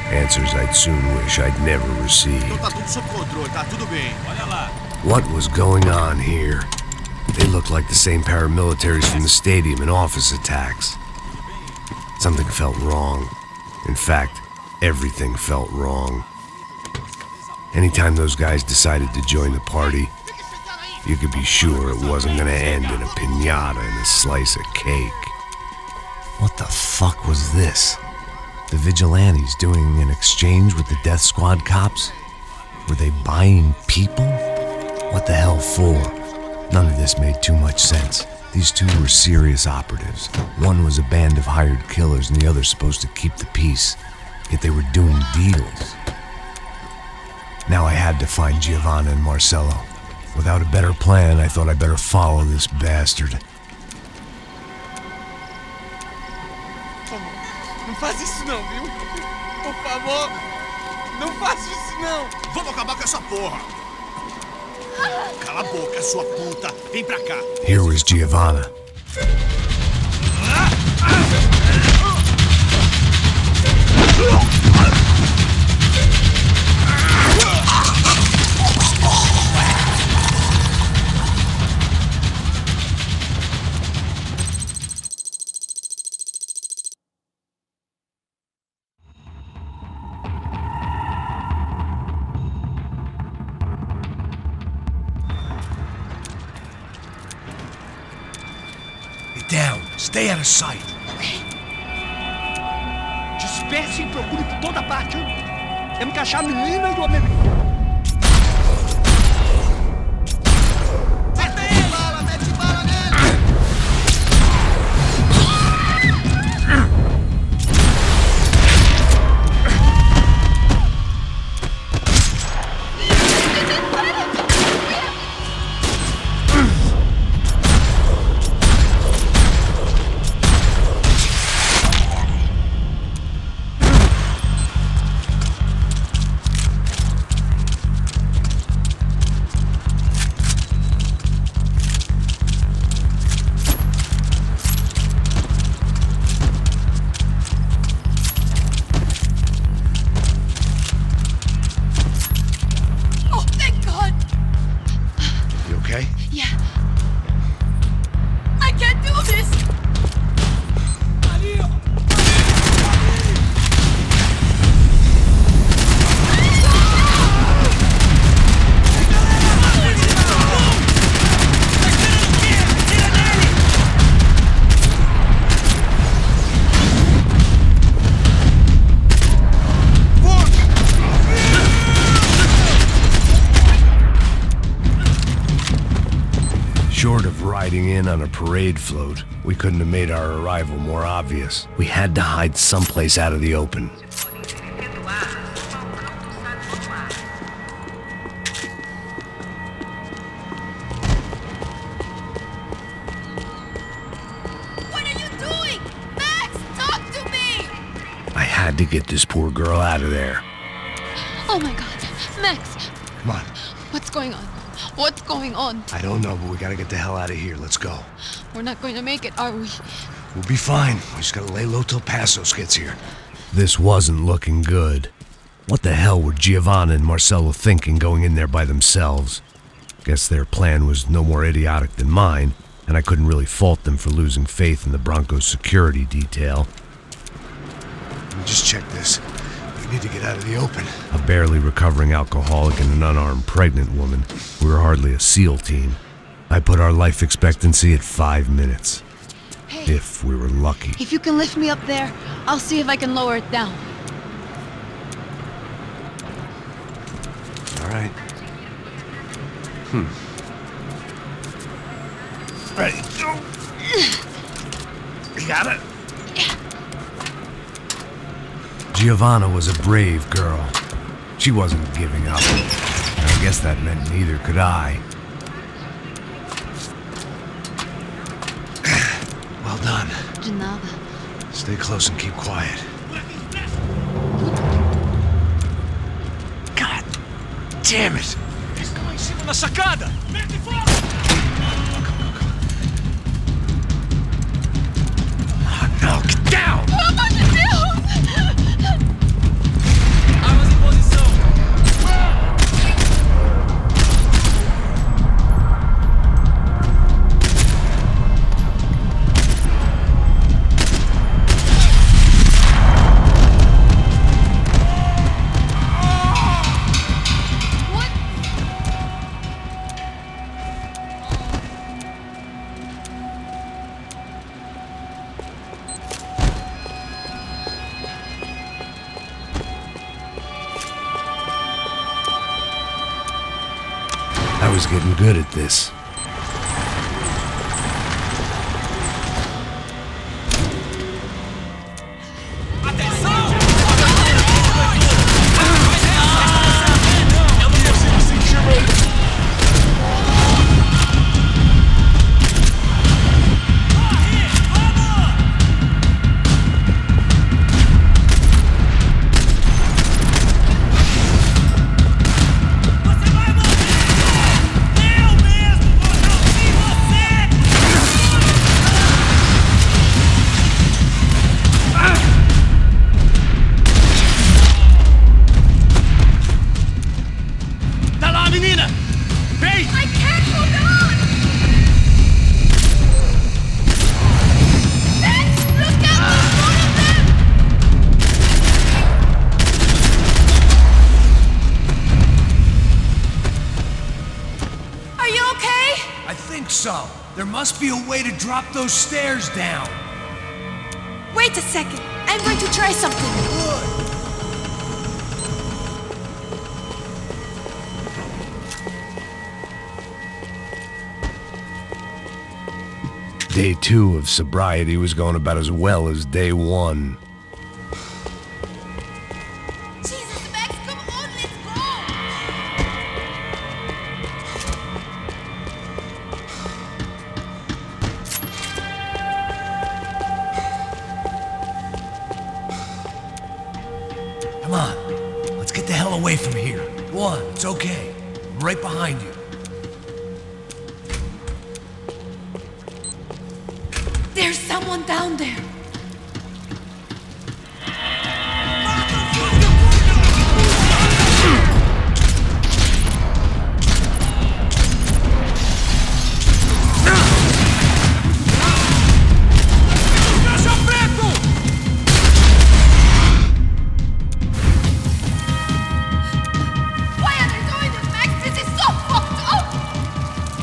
A: Answers I'd soon wish I'd never received. What was going on here? They looked like the same paramilitaries from the stadium in office attacks. Something felt wrong. In fact, everything felt wrong. Anytime those guys decided to join the party, you could be sure it wasn't gonna end in a piñata and a slice of cake. What the fuck was this? The vigilantes doing an exchange with the death squad cops? Were they buying people? What the hell for? None of this made too much sense. These two were serious operatives. One was a band of hired killers and the other supposed to keep the peace. Yet they were doing deals. Now I had to find Giovanna and Marcelo. Without a better plan, I thought I'd better follow this bastard.
C: Não faz isso não, viu? Por favor, não faz isso não!
F: Vamos acabar com essa porra! Cala a boca, sua puta! Vem pra cá!
A: Here was Giovanna.
D: Down. Stay out of sight.
G: Disperse e procure por toda parte. Temos que achar a menina e o americano.
D: riding in on a parade float, we couldn't have made our arrival more obvious. We had to hide someplace out of the open.
M: What are you doing? Max, talk to me!
D: I had to get this poor girl out of there.
M: Oh my god, Max!
D: Come on.
M: What's going on? What's going on?
D: I don't know, but we gotta get the hell out of here. Let's go.
M: We're not going to make it, are we?
D: We'll be fine. We just gotta lay low till Passos gets here. This wasn't looking good. What the hell were Giovanna and Marcello thinking going in there by themselves? Guess their plan was no more idiotic than mine, and I couldn't really fault them for losing faith in the Broncos security detail. Let me just check this. We need to get out of the open. A barely recovering alcoholic and an unarmed pregnant woman. We were hardly a SEAL team. I put our life expectancy at 5 minutes.
M: Hey,
D: if we were lucky.
M: if you can lift me up there, I'll see if I can lower it down.
D: All right. Ready. You got it? Giovanna was a brave girl. She wasn't giving up. And I guess that meant neither could I. Well done.
M: De nada.
D: Stay close and keep quiet. God damn it!
F: Estão em cima da sacada!
D: Oh no, get down!
M: Pelo amor de Deus!
F: Armas em posição!
D: I was getting good at this.
I: So, there must be a way to drop those stairs down.
M: Wait a second. I'm going to try something.
D: Day 2 of sobriety was going about as well as day 1.
M: Jesus, Max, come on, let's go!
I: Come on, let's get the hell away from here. Go on, it's okay. I'm right behind you.
M: There's someone down there.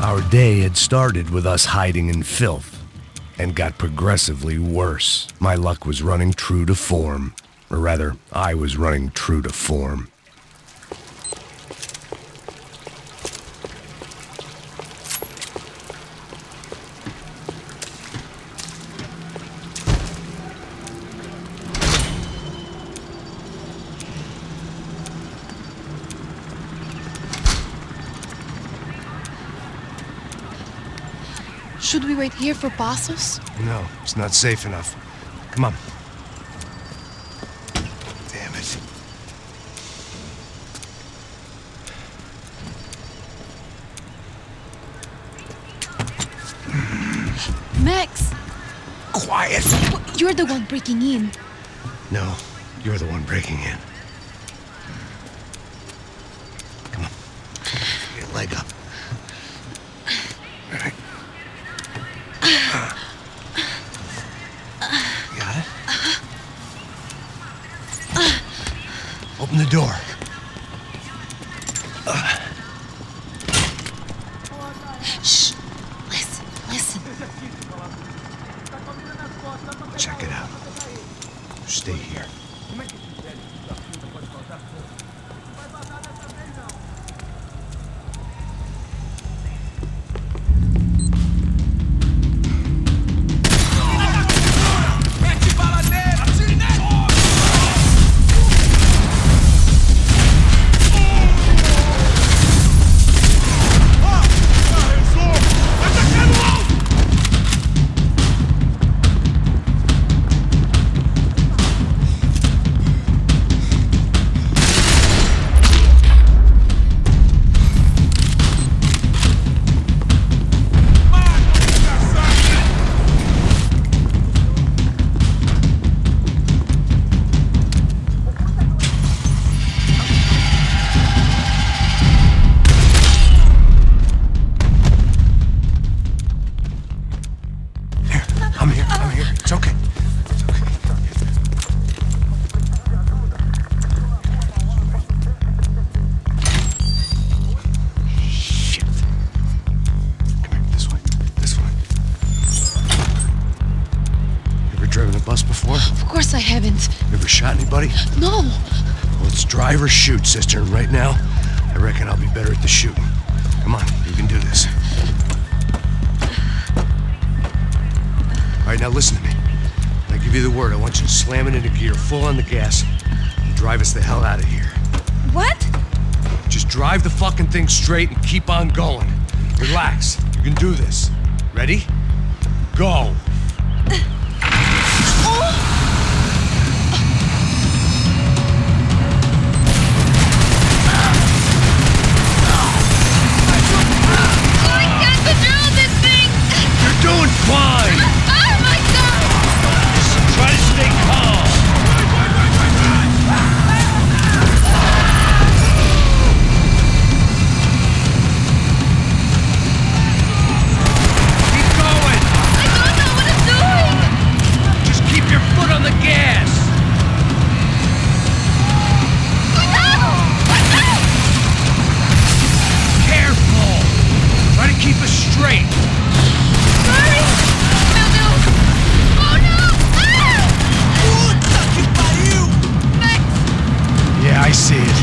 D: Our day had started with us hiding in filth, and got progressively worse. My luck was running true to form. Or rather, I was running true to form.
M: Should we wait here for Passos?
D: No, it's not safe enough. Come on. Damn it.
M: Max!
D: Quiet!
M: You're the one breaking in.
D: No, you're the one breaking in. Come on. Get your leg up. All right. Got it? Open the door.
M: Shh! Listen, listen.
D: Check it out. Stay here. I'm here. It's okay. Shit. Come here, this way. Ever driven a bus before?
M: Of course I haven't.
D: Ever shot anybody?
M: No!
D: Well, it's drive or shoot, sister, and right now, I reckon I'll be better at the shooting. Come on, you can do this. All right, now listen to me. When I give you the word, I want you to slam it into gear, full on the gas, and drive us the hell out of here.
M: What?
D: Just drive the fucking thing straight and keep on going. Relax. You can do this. Ready? Go.
M: I can't control this thing!
D: You're doing fine.
M: Oh my god!
D: Try to stay calm. Keep going.
M: I don't know what I'm doing!
D: Just keep your foot on the gas. Careful. Try to keep us straight.
M: Sorry! Meu Deus! Oh no! Ah!
E: Puta que pariu!
M: Max!
D: Yeah, I see it.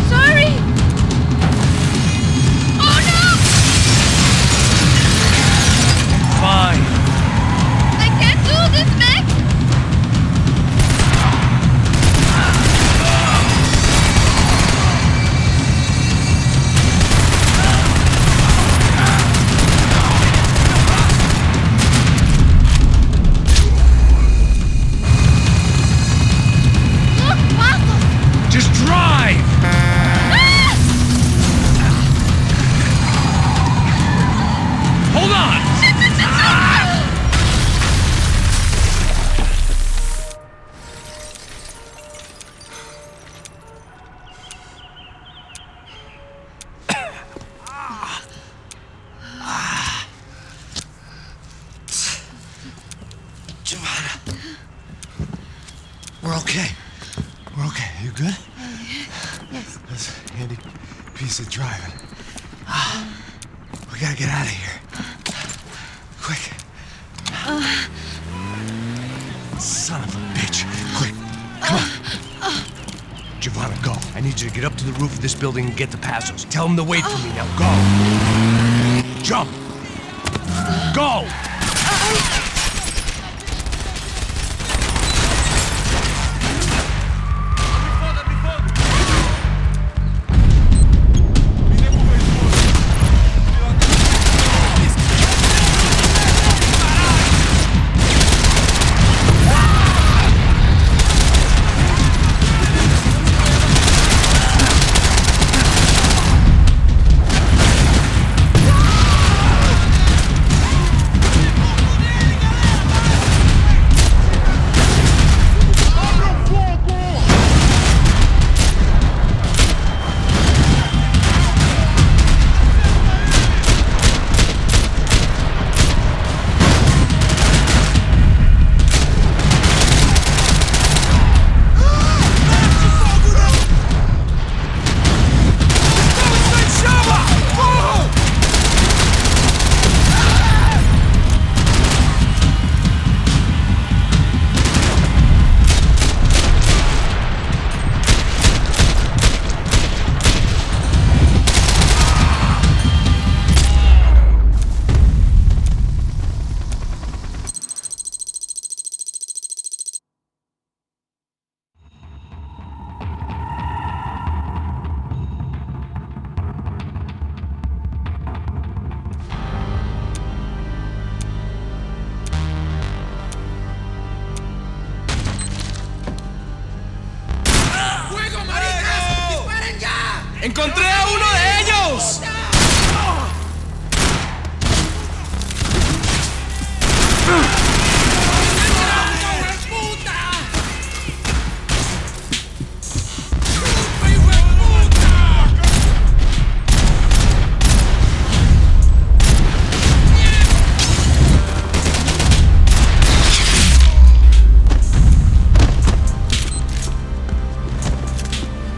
M: Sorry! Oh no!
D: Fine.
M: I can't do this, Max! Look, Passos!
D: Just drive.
M: Ah!
D: Hold on.
E: Giovanna. We're okay. We're okay. You good?
M: Yes.
E: That's a handy piece of driving. We gotta get out of here. Quick. Son of a bitch. Quick. Come on.
D: Giovanna, go. I need you to get up to the roof of this building and get to Passos. Tell them to wait for me. Now go. Jump. Go.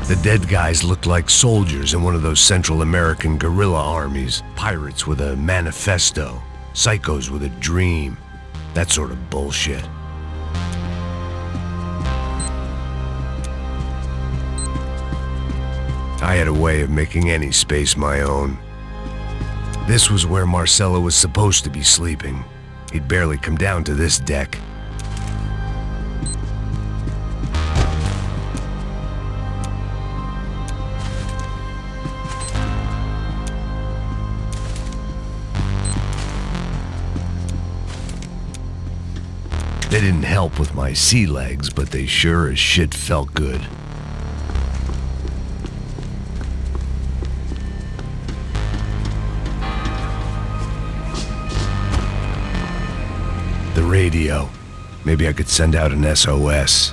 D: The dead guys looked like soldiers in one of those Central American guerrilla armies. Pirates with a manifesto. Psychos with a dream. That sort of bullshit. I had a way of making any space my own. This was where Marcelo was supposed to be sleeping. He'd barely come down to this deck. They didn't help with my sea legs, but they sure as shit felt good. The radio. Maybe I could send out an SOS.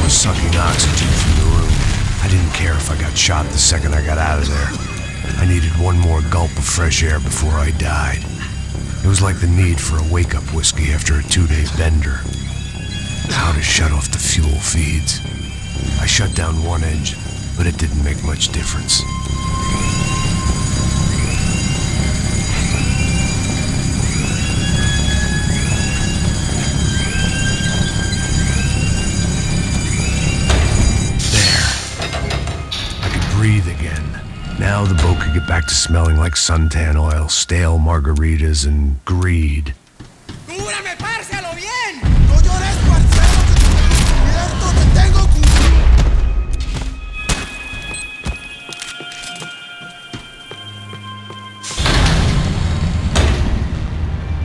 D: Sucking oxygen from the room. I didn't care if I got shot the second I got out of there. I needed one more gulp of fresh air before I died. It was like the need for a wake-up whiskey after a 2-day bender. How to shut off the fuel feeds. I shut down one engine, but it didn't make much difference. Breathe again. Now the boat could get back to smelling like suntan oil, stale margaritas, and greed.
E: ¡Cúbrame, párcelo bien! ¡No llores, parcero! ¡Cubierto, te tengo cubierto!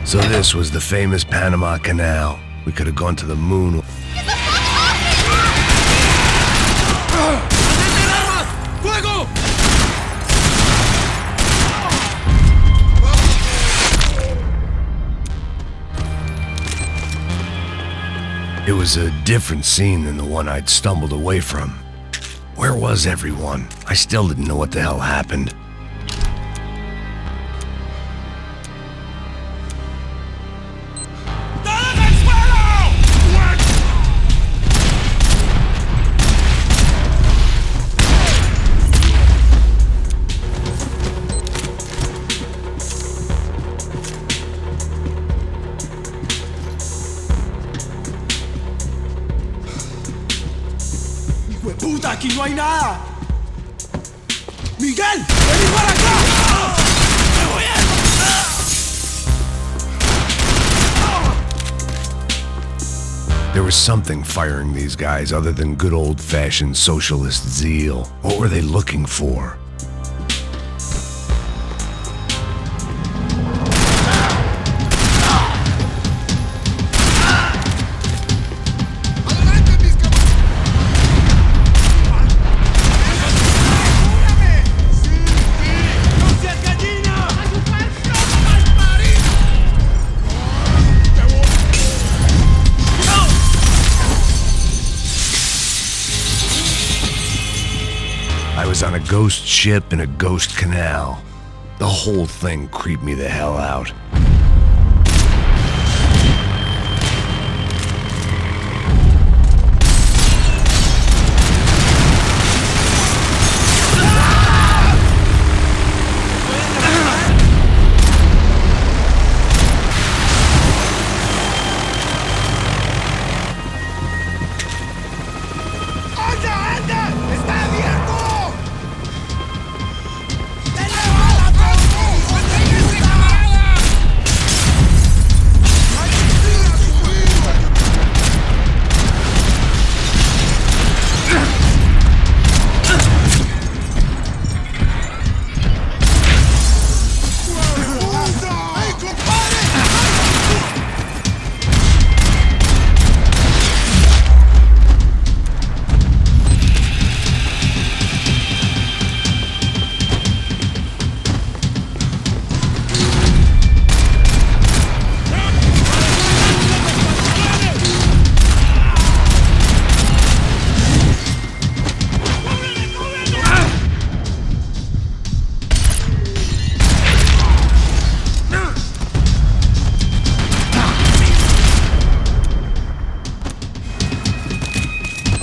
D: So this was the famous Panama Canal. We could have gone to the moon.
E: ¡Fuego!
D: It was a different scene than the one I'd stumbled away from. Where was everyone? I still didn't know what the hell happened.
E: ¡Puta, aquí no hay nada! ¡Miguel! ¡Vení para acá! ¡Me voy a...
D: There was something firing these guys other than good old-fashioned socialist zeal. What were they looking for? I was on a ghost ship in a ghost canal. The whole thing creeped me the hell out.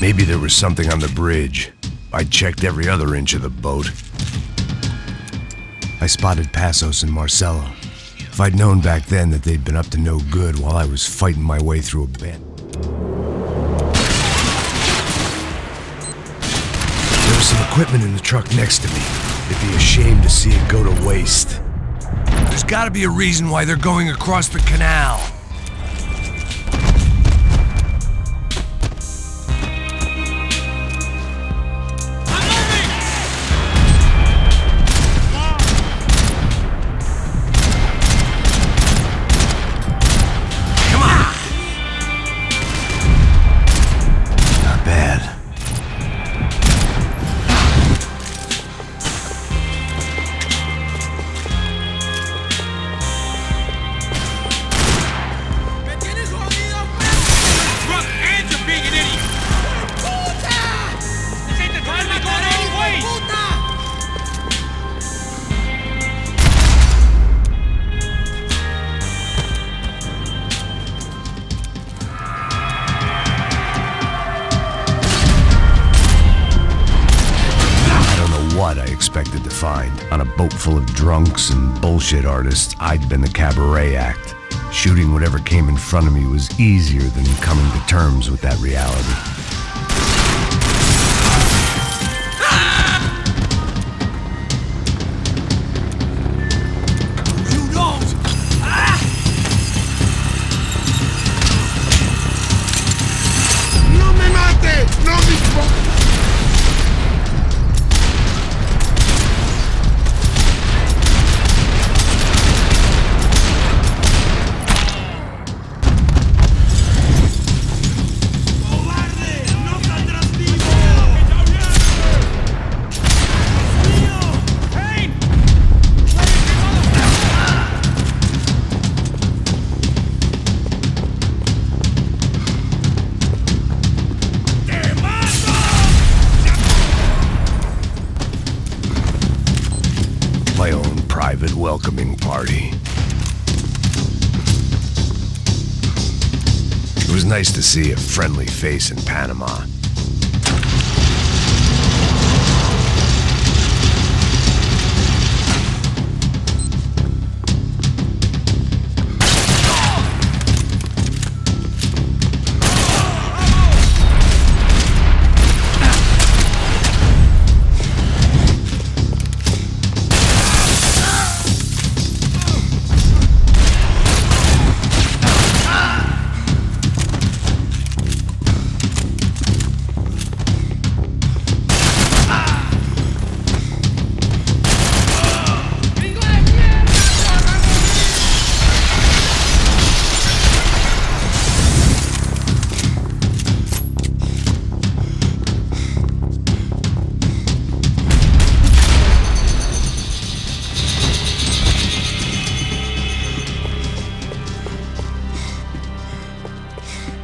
D: Maybe there was something on the bridge. I checked every other inch of the boat. I spotted Passos and Marcelo. If I'd known back then that they'd been up to no good while I was fighting my way through a bend. There was some equipment in the truck next to me. It'd be a shame to see it go to waste. There's gotta be a reason why they're going across the canal. Expected to find. On a boat full of drunks and bullshit artists, I'd been the cabaret act. Shooting whatever came in front of me was easier than coming to terms with that reality.
I: You don't! No me mate! No me...
D: My own private welcoming party. It was nice to see a friendly face in Panama.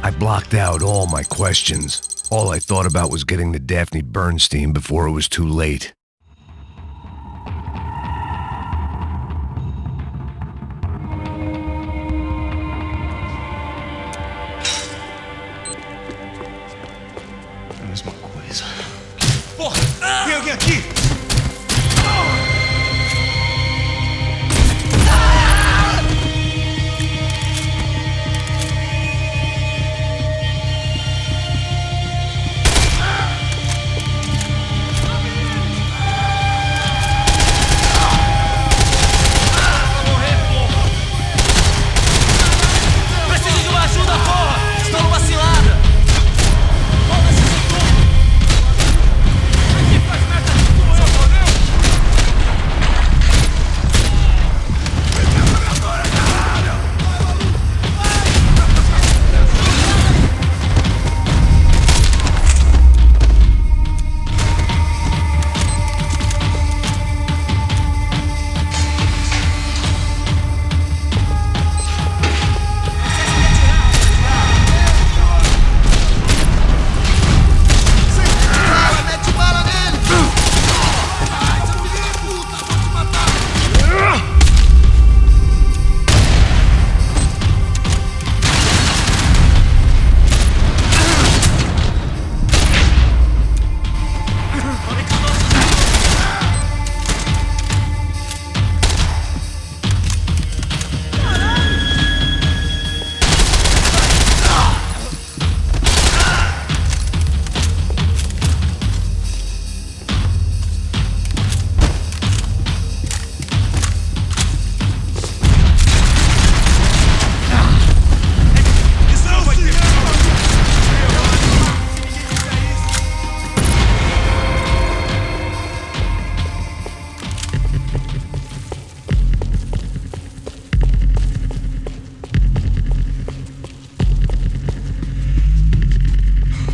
D: I blocked out all my questions. All I thought about was getting to Daphne Bernstein before it was too late.
F: Mesma coisa. Porra! Tem alguém aqui!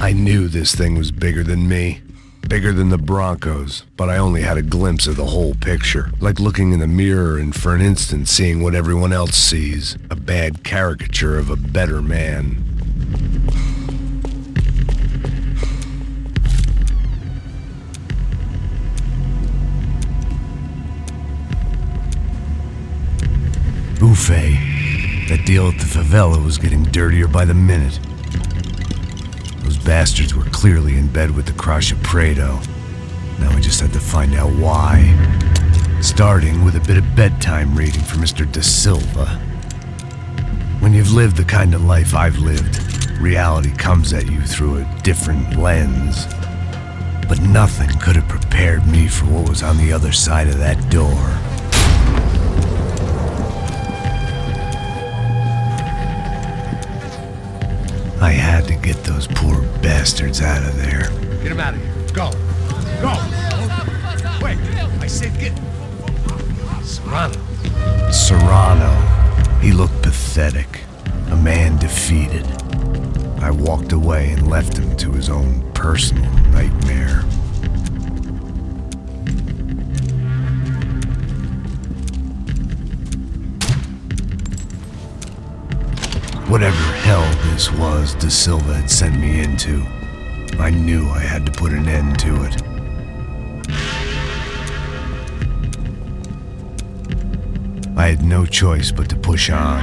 D: I knew this thing was bigger than me. Bigger than the Broncos, but I only had a glimpse of the whole picture. Like looking in the mirror and for an instant seeing what everyone else sees. A bad caricature of a better man. Buffet. That deal at the favela was getting dirtier by the minute. Those bastards were clearly in bed with the Crusher Prado. Now I just had to find out why. Starting with a bit of bedtime reading for Mr. Da Silva. When you've lived the kind of life I've lived, reality comes at you through a different lens. But nothing could have prepared me for what was on the other side of that door. I had to get those poor bastards out of there.
I: Get him out of here. Go. Go. Wait. I said get... Serrano.
D: Serrano. He looked pathetic. A man defeated. I walked away and left him to his own personal nightmare. Whatever hell this was Da Silva had sent me into, I knew I had to put an end to it. I had no choice but to push on.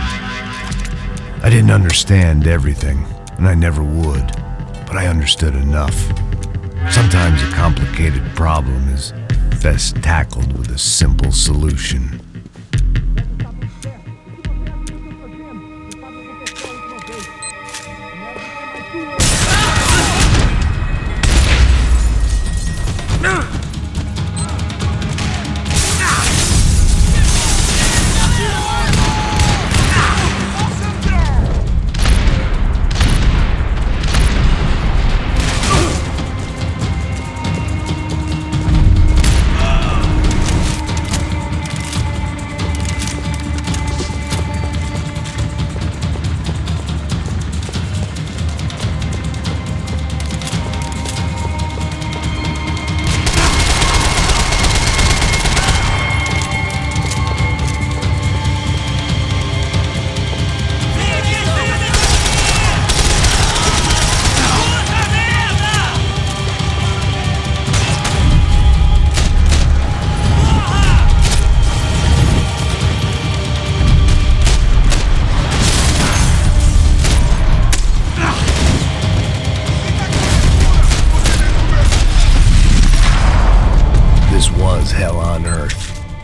D: I didn't understand everything, and I never would, but I understood enough. Sometimes a complicated problem is best tackled with a simple solution.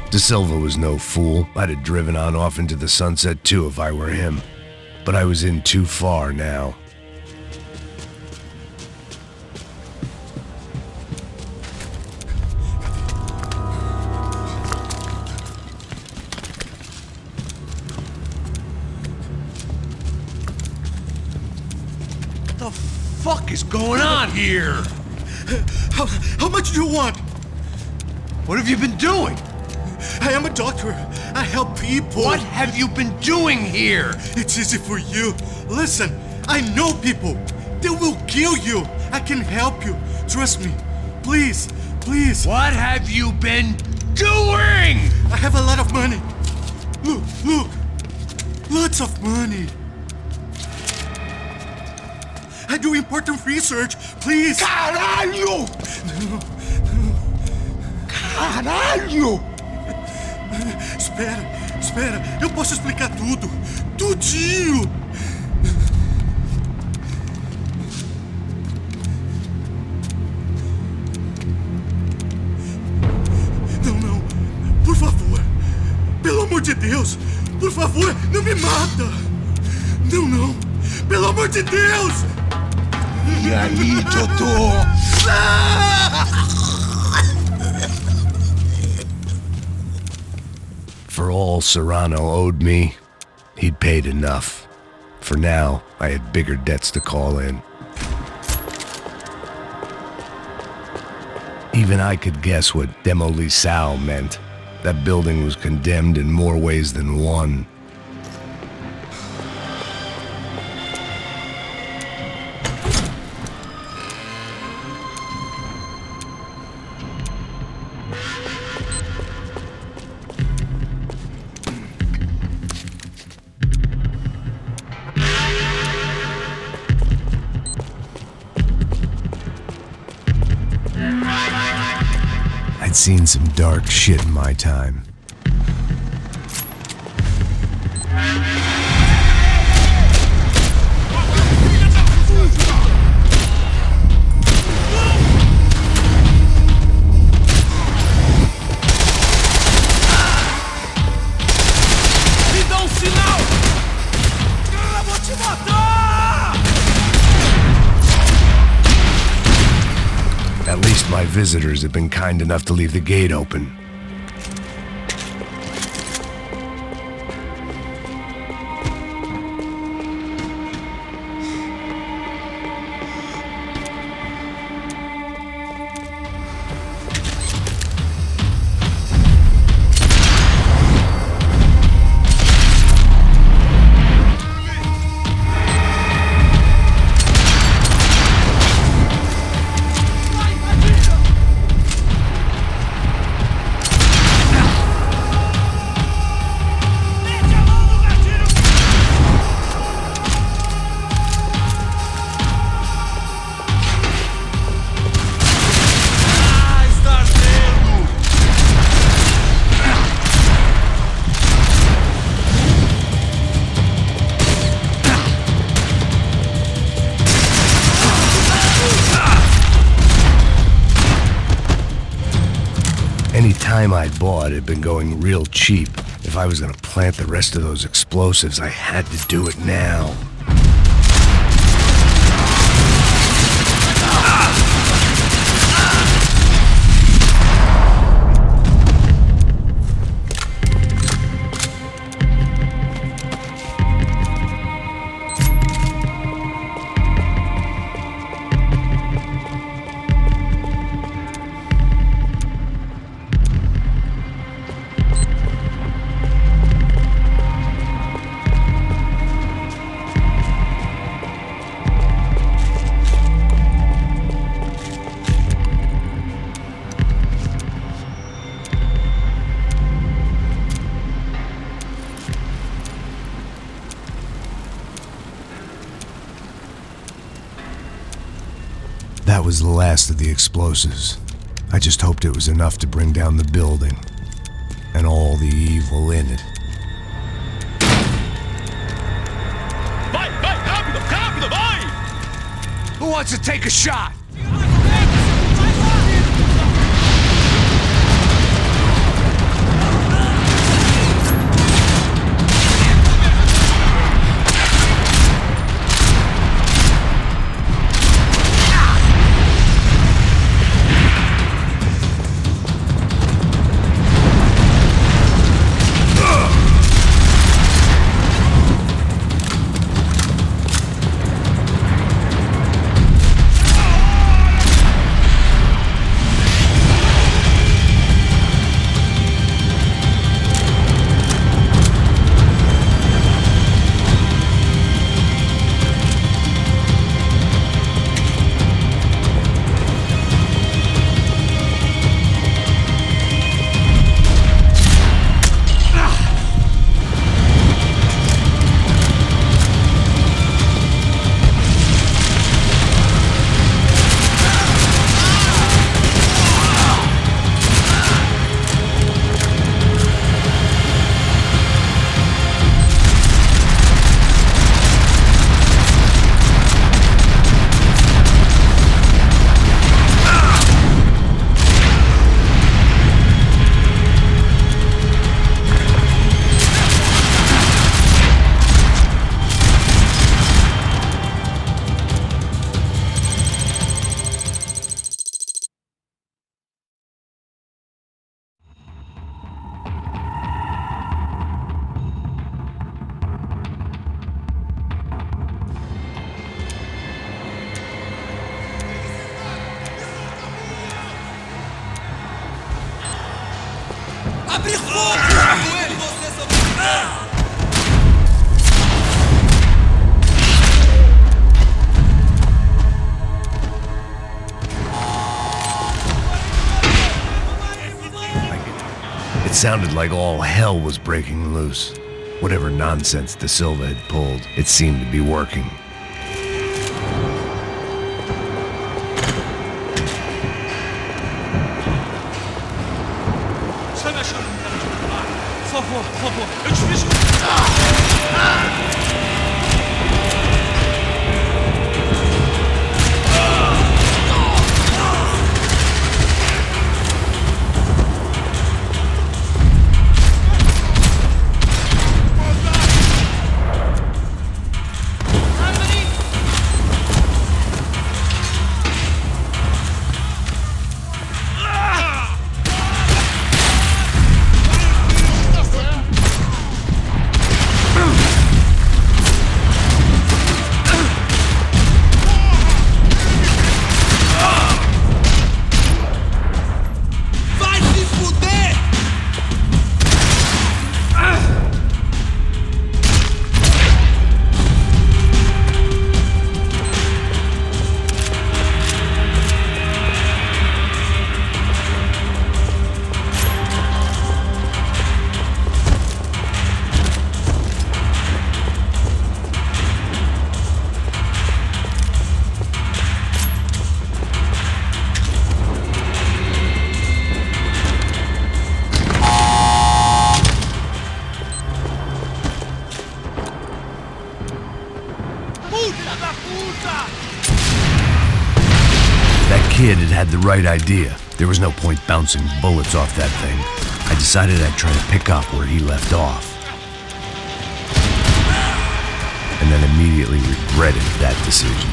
D: Da Silva was no fool. I'd have driven on off into the sunset too if I were him. But I was in too far now.
I: What the fuck is going on here?
F: How much do you want?
I: What have you been doing?
F: I am a doctor. I help people.
I: What have you been doing here?
F: It's easy for you. Listen, I know people. They will kill you. I can help you. Trust me. Please, please.
I: What have you been doing?
F: I have a lot of money. Look, look. Lots of money. I do important research. Please.
I: Caralho! Caralho!
F: Espera, eu posso explicar tudo. Tudinho. Não, por favor. Pelo amor de Deus, por favor, não me mata. Não, pelo amor de Deus.
I: E aí, Totó?
D: For all Serrano owed me, he'd paid enough. For now, I had bigger debts to call in. Even I could guess what demolição meant. That building was condemned in more ways than one. I'd seen some dark shit in my time. At least my visitors have been kind enough to leave the gate open. Any time I'd bought had been going real cheap. If I was gonna plant the rest of those explosives, I had to do it now. That was the last of the explosives. I just hoped it was enough to bring down the building and all the evil in it.
B: Vai, vai, rápido, rápido, vai!
I: Who wants to take a shot?
D: It sounded like all hell was breaking loose. Whatever nonsense De Silva had pulled, it seemed to be working.
B: por favor. Eu te fiz...
D: That kid had the right idea. There was no point bouncing bullets off that thing. I decided I'd try to pick up where he left off. And then immediately regretted that decision.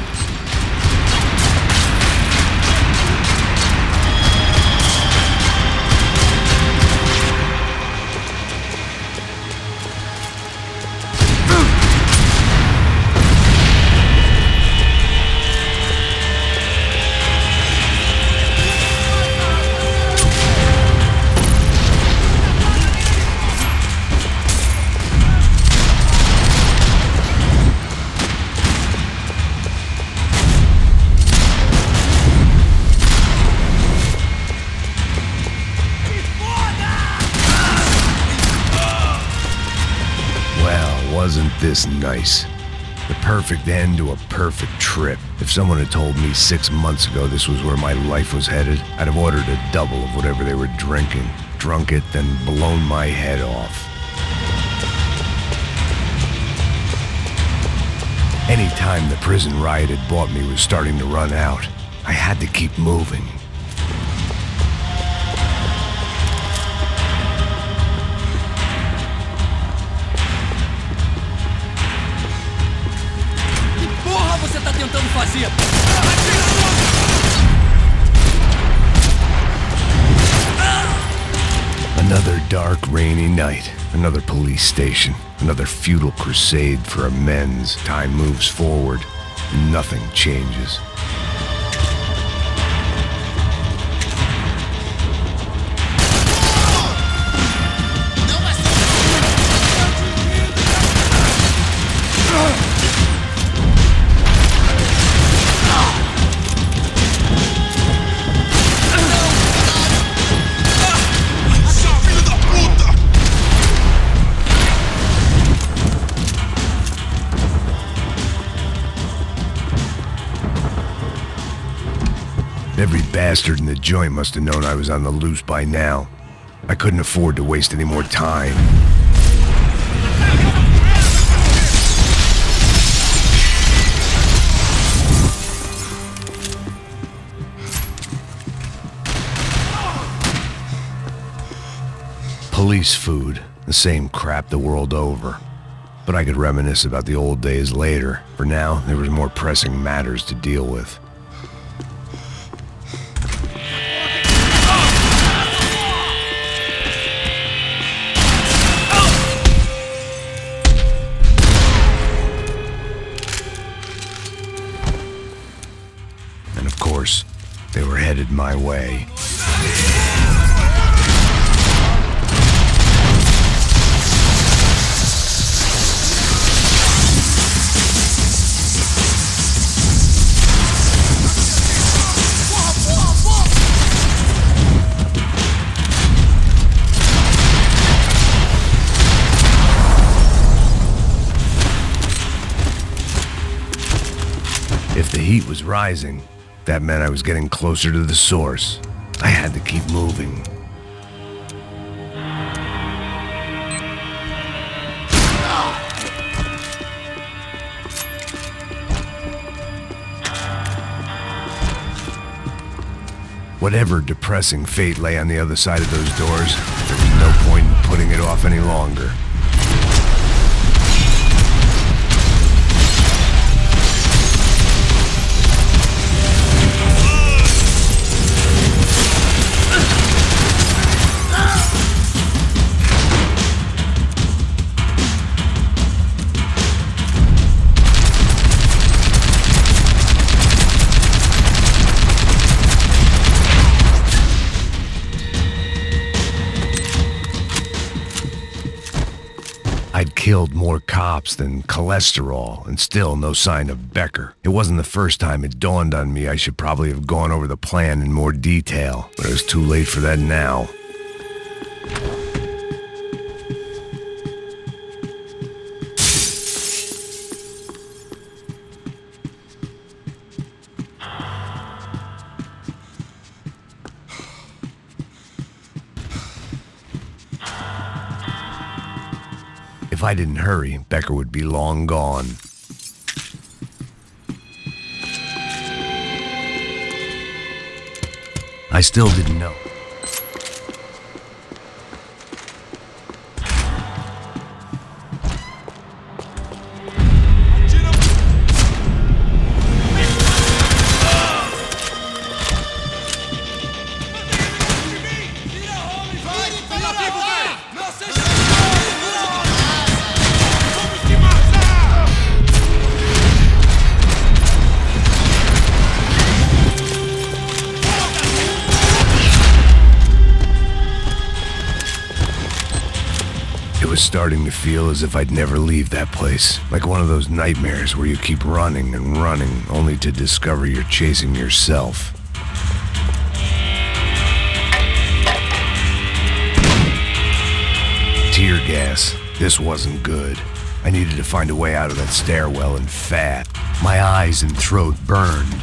D: Wasn't this nice? The perfect end to a perfect trip. If someone had told me 6 months ago this was where my life was headed, I'd have ordered a double of whatever they were drinking, drunk it, then blown my head off. Any time the prison riot had bought me was starting to run out, I had to keep moving.
N: Você tá tentando fazer?
D: Another dark, rainy night. Another police station. Another futile crusade for amends. Time moves forward. Nothing changes. Every bastard in the joint must have known I was on the loose by now. I couldn't afford to waste any more time. Police food, the same crap the world over. But I could reminisce about the old days later. For now, there was more pressing matters to deal with. And of course, they were headed my way. If the heat was rising, that meant I was getting closer to the source. I had to keep moving. Whatever depressing fate lay on the other side of those doors, there was no point in putting it off any longer. I'd killed more cops than cholesterol, and still no sign of Becker. It wasn't the first time it dawned on me I should probably have gone over the plan in more detail, but it was too late for that now. If I didn't hurry, Becker would be long gone. I still didn't know. It was starting to feel as if I'd never leave that place. Like one of those nightmares where you keep running and running, only to discover you're chasing yourself. Tear gas. This wasn't good. I needed to find a way out of that stairwell and fat. My eyes and throat burned.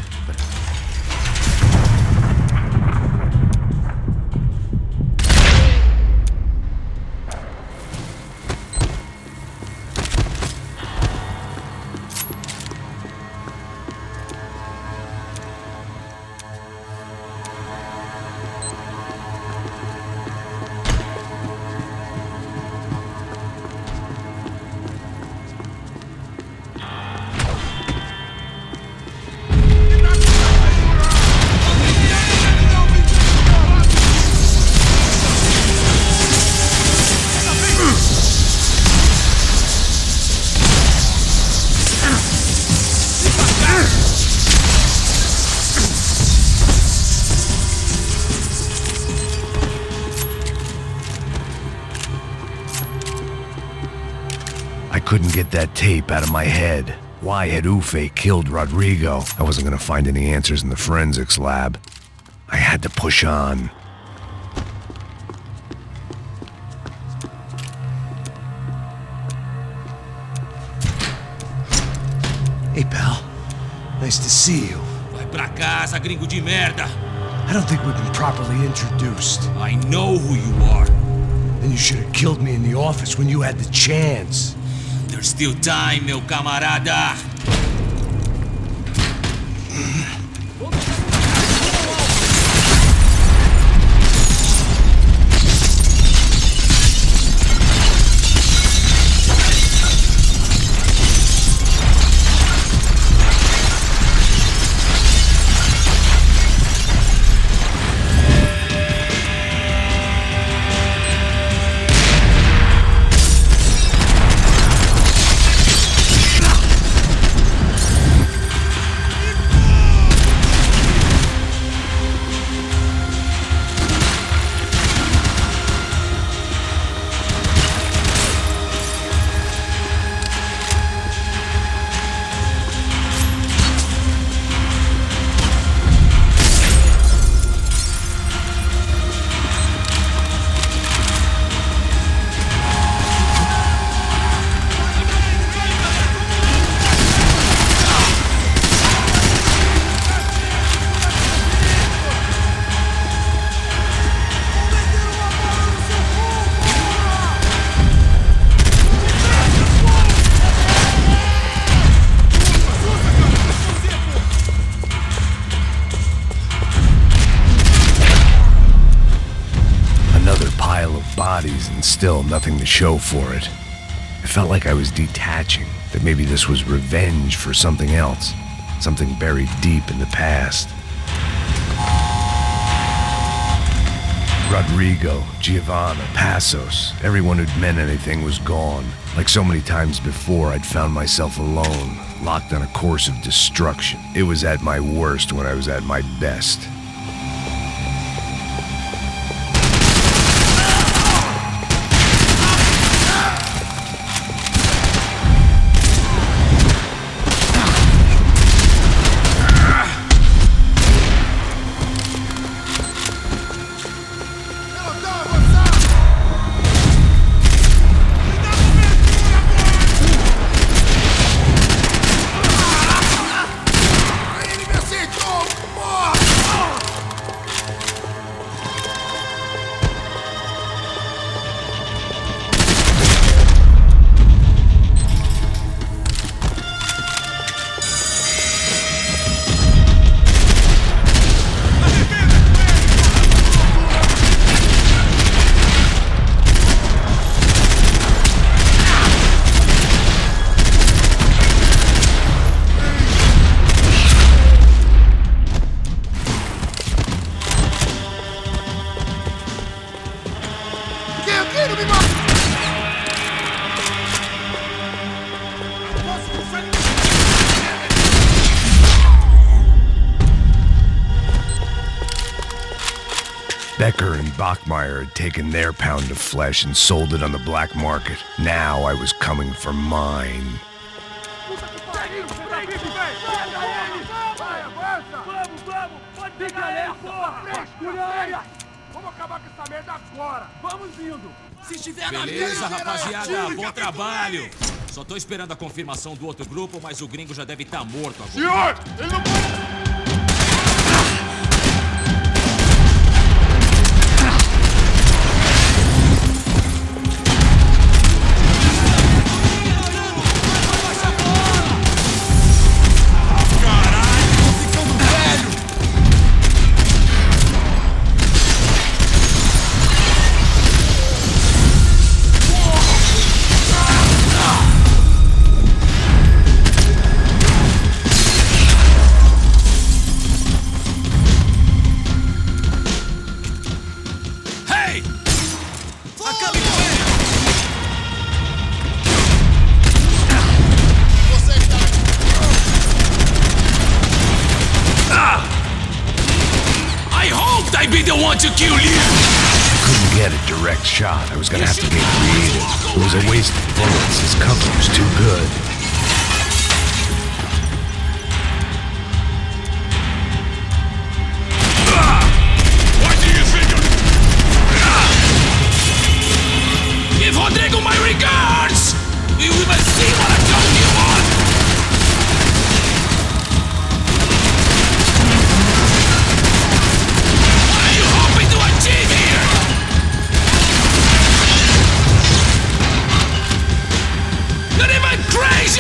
D: I couldn't get that tape out of my head. Why had Ufe killed Rodrigo? I wasn't gonna find any answers in the forensics lab. I had to push on.
I: Hey, pal. Nice to see you.
N: Vai pra casa, gringo de merda.
I: I don't think we've been properly introduced.
N: I know who you are.
I: Then you should have killed me in the office when you had the chance.
N: There's still time, meu camarada.
D: bodies and still nothing to show for it. It felt like I was detaching, that maybe this was revenge for something else, something buried deep in the past. Rodrigo, Giovanna, Passos, everyone who'd meant anything was gone. Like so many times before, I'd found myself alone, locked on a course of destruction. It was at my worst when I was at my best. Becker and Bachmeyer had taken their pound of flesh and sold it on the black market. Now I was coming for mine.
N: Beleza, rapaziada, bom trabalho. Só tô esperando a confirmação do outro grupo, mas o gringo já deve estar morto agora.
F: Senhor, ele não pode...
N: To kill you!
D: Couldn't get a direct shot. I was gonna have to get creative. It was a waste of bullets. His cover was too good.
N: What do you think of... Give Rodrigo my regards! We will see what I'm talking about! Crazy!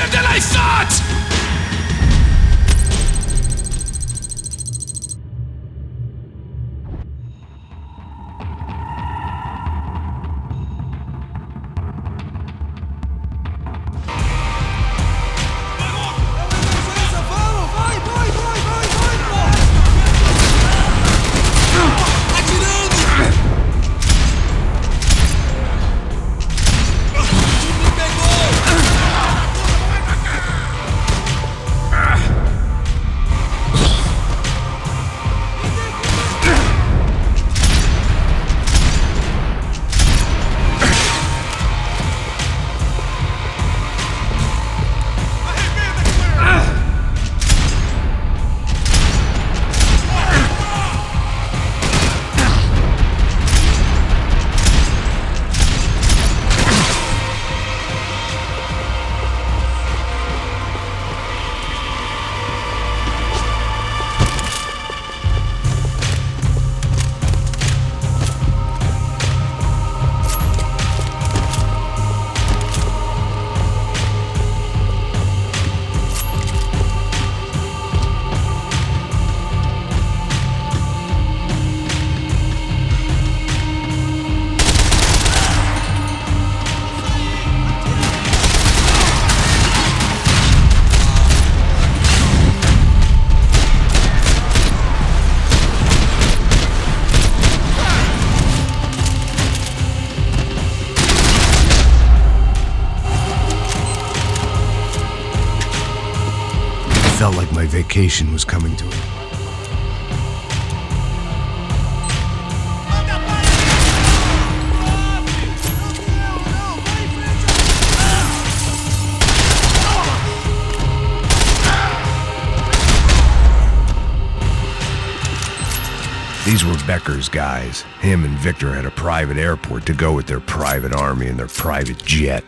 D: vacation was coming to an These were Becker's guys. Him and Victor had a private airport to go with their private army and their private jet.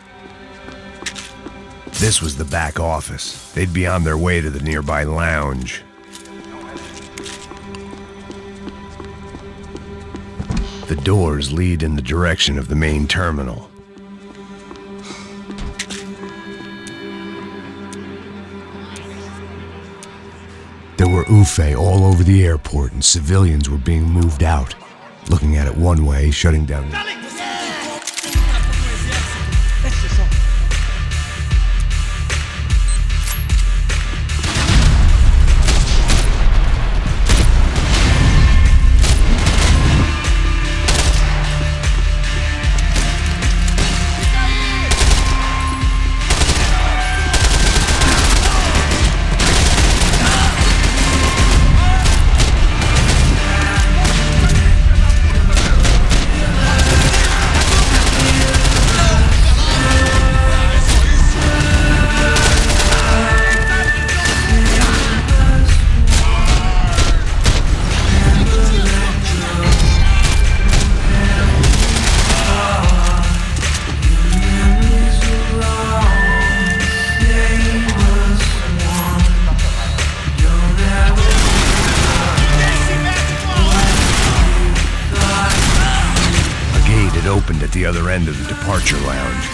D: This was the back office. They'd be on their way to the nearby lounge. The doors lead in the direction of the main terminal. There were UFE all over the airport and civilians were being moved out. Looking at it one way, shutting down... Opened at the other end of the departure lounge.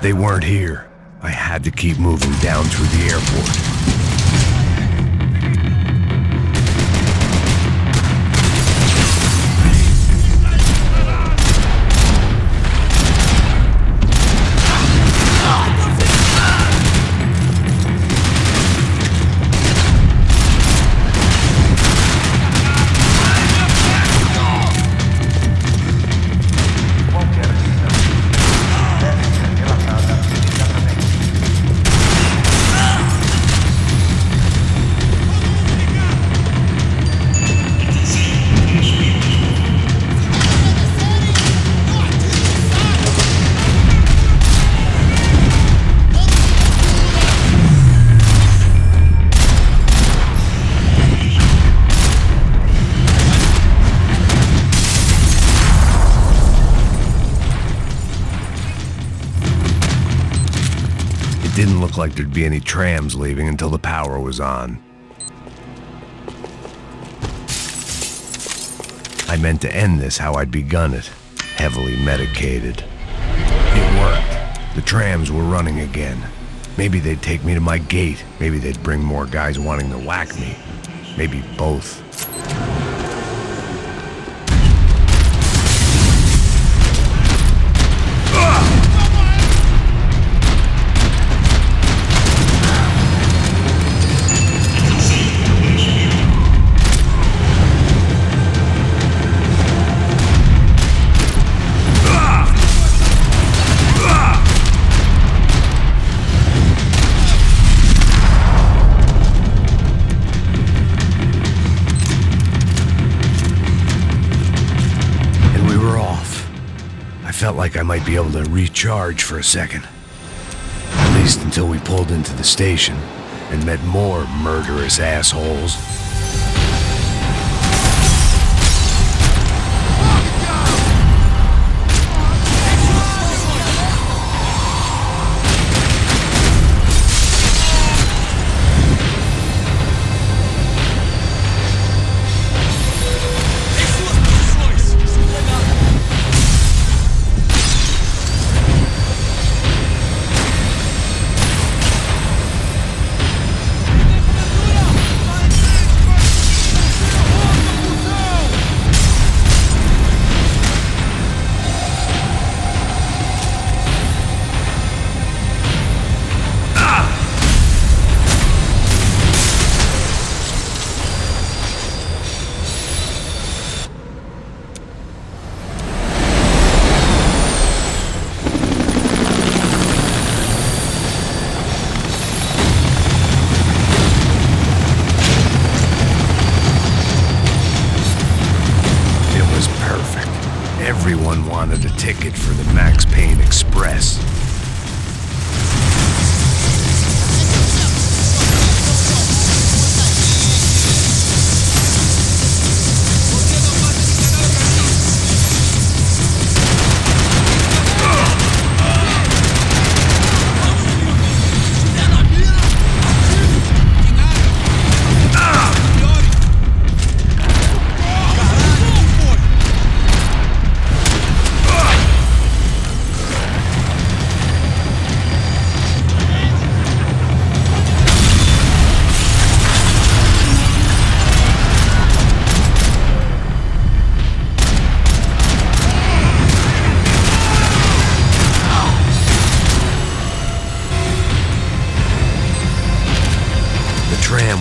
D: They weren't here. I had to keep moving down through the airport. Didn't look like there'd be any trams leaving until the power was on. I meant to end this how I'd begun it, heavily medicated. It worked. The trams were running again. Maybe they'd take me to my gate. Maybe they'd bring more guys wanting to whack me. Maybe both. Felt like I might be able to recharge for a second. At least until we pulled into the station and met more murderous assholes. Everyone wanted a ticket for the Max Payne Express.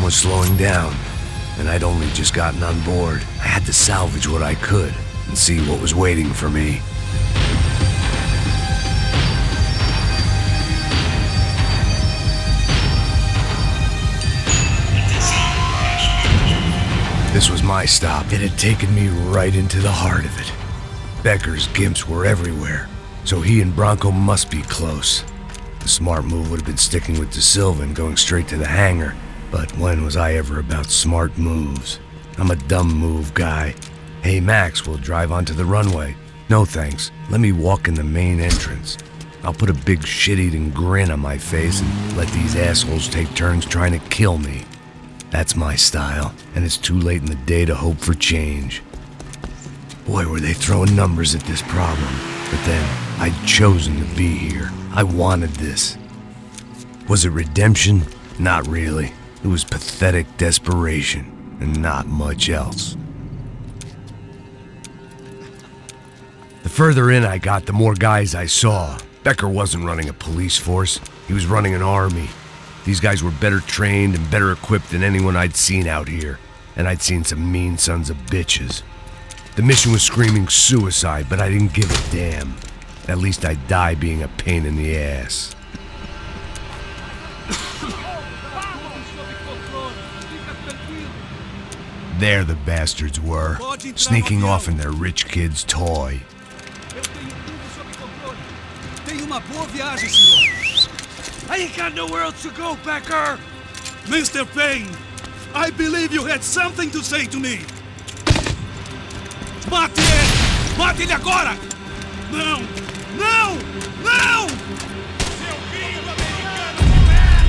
D: Was slowing down, and I'd only just gotten on board. I had to salvage what I could and see what was waiting for me. This was my stop. It had taken me right into the heart of it. Becker's gimps were everywhere, so he and Bronco must be close. The smart move would have been sticking with De Silva and going straight to the hangar. But when was I ever about smart moves? I'm a dumb move guy. Hey Max, we'll drive onto the runway. No thanks, let me walk in the main entrance. I'll put a big shit-eating grin on my face and let these assholes take turns trying to kill me. That's my style, and it's too late in the day to hope for change. Boy, were they throwing numbers at this problem. But then, I'd chosen to be here. I wanted this. Was it redemption? Not really. It was pathetic desperation, and not much else. The further in I got, the more guys I saw. Becker wasn't running a police force. He was running an army. These guys were better trained and better equipped than anyone I'd seen out here. And I'd seen some mean sons of bitches. The mission was screaming suicide, but I didn't give a damn. At least I'd die being a pain in the ass. There the bastards were, sneaking off in their rich kid's toy.
F: Tenha uma boa viagem, senhor. I ain't got nowhere else to go, Becker! Mr. Payne, I believe you had something to say to me. Mate ele! Mate ele agora! Não! Não! Não! Seu gringo americano de merda!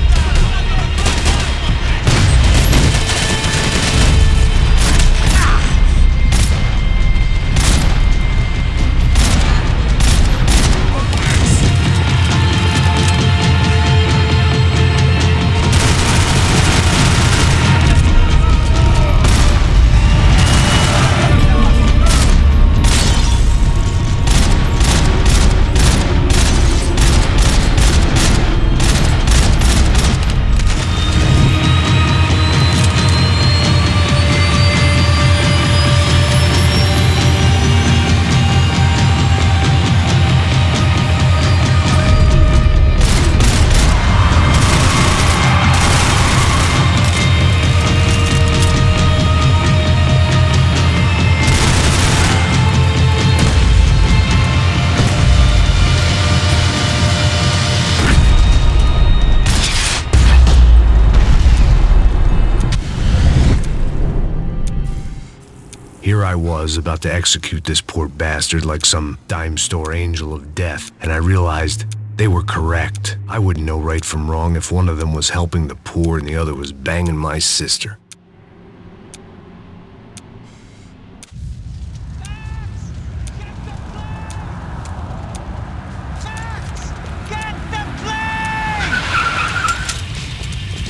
D: Here I was, about to execute this poor bastard like some dime store angel of death, and I realized they were correct. I wouldn't know right from wrong if one of them was helping the poor and the other was banging my sister.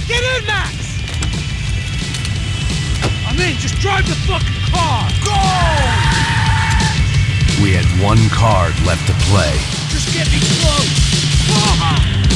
F: Get in, Max! I'm in, just drive the fucking car! Go!
D: We had one card left to play.
F: Just get me close!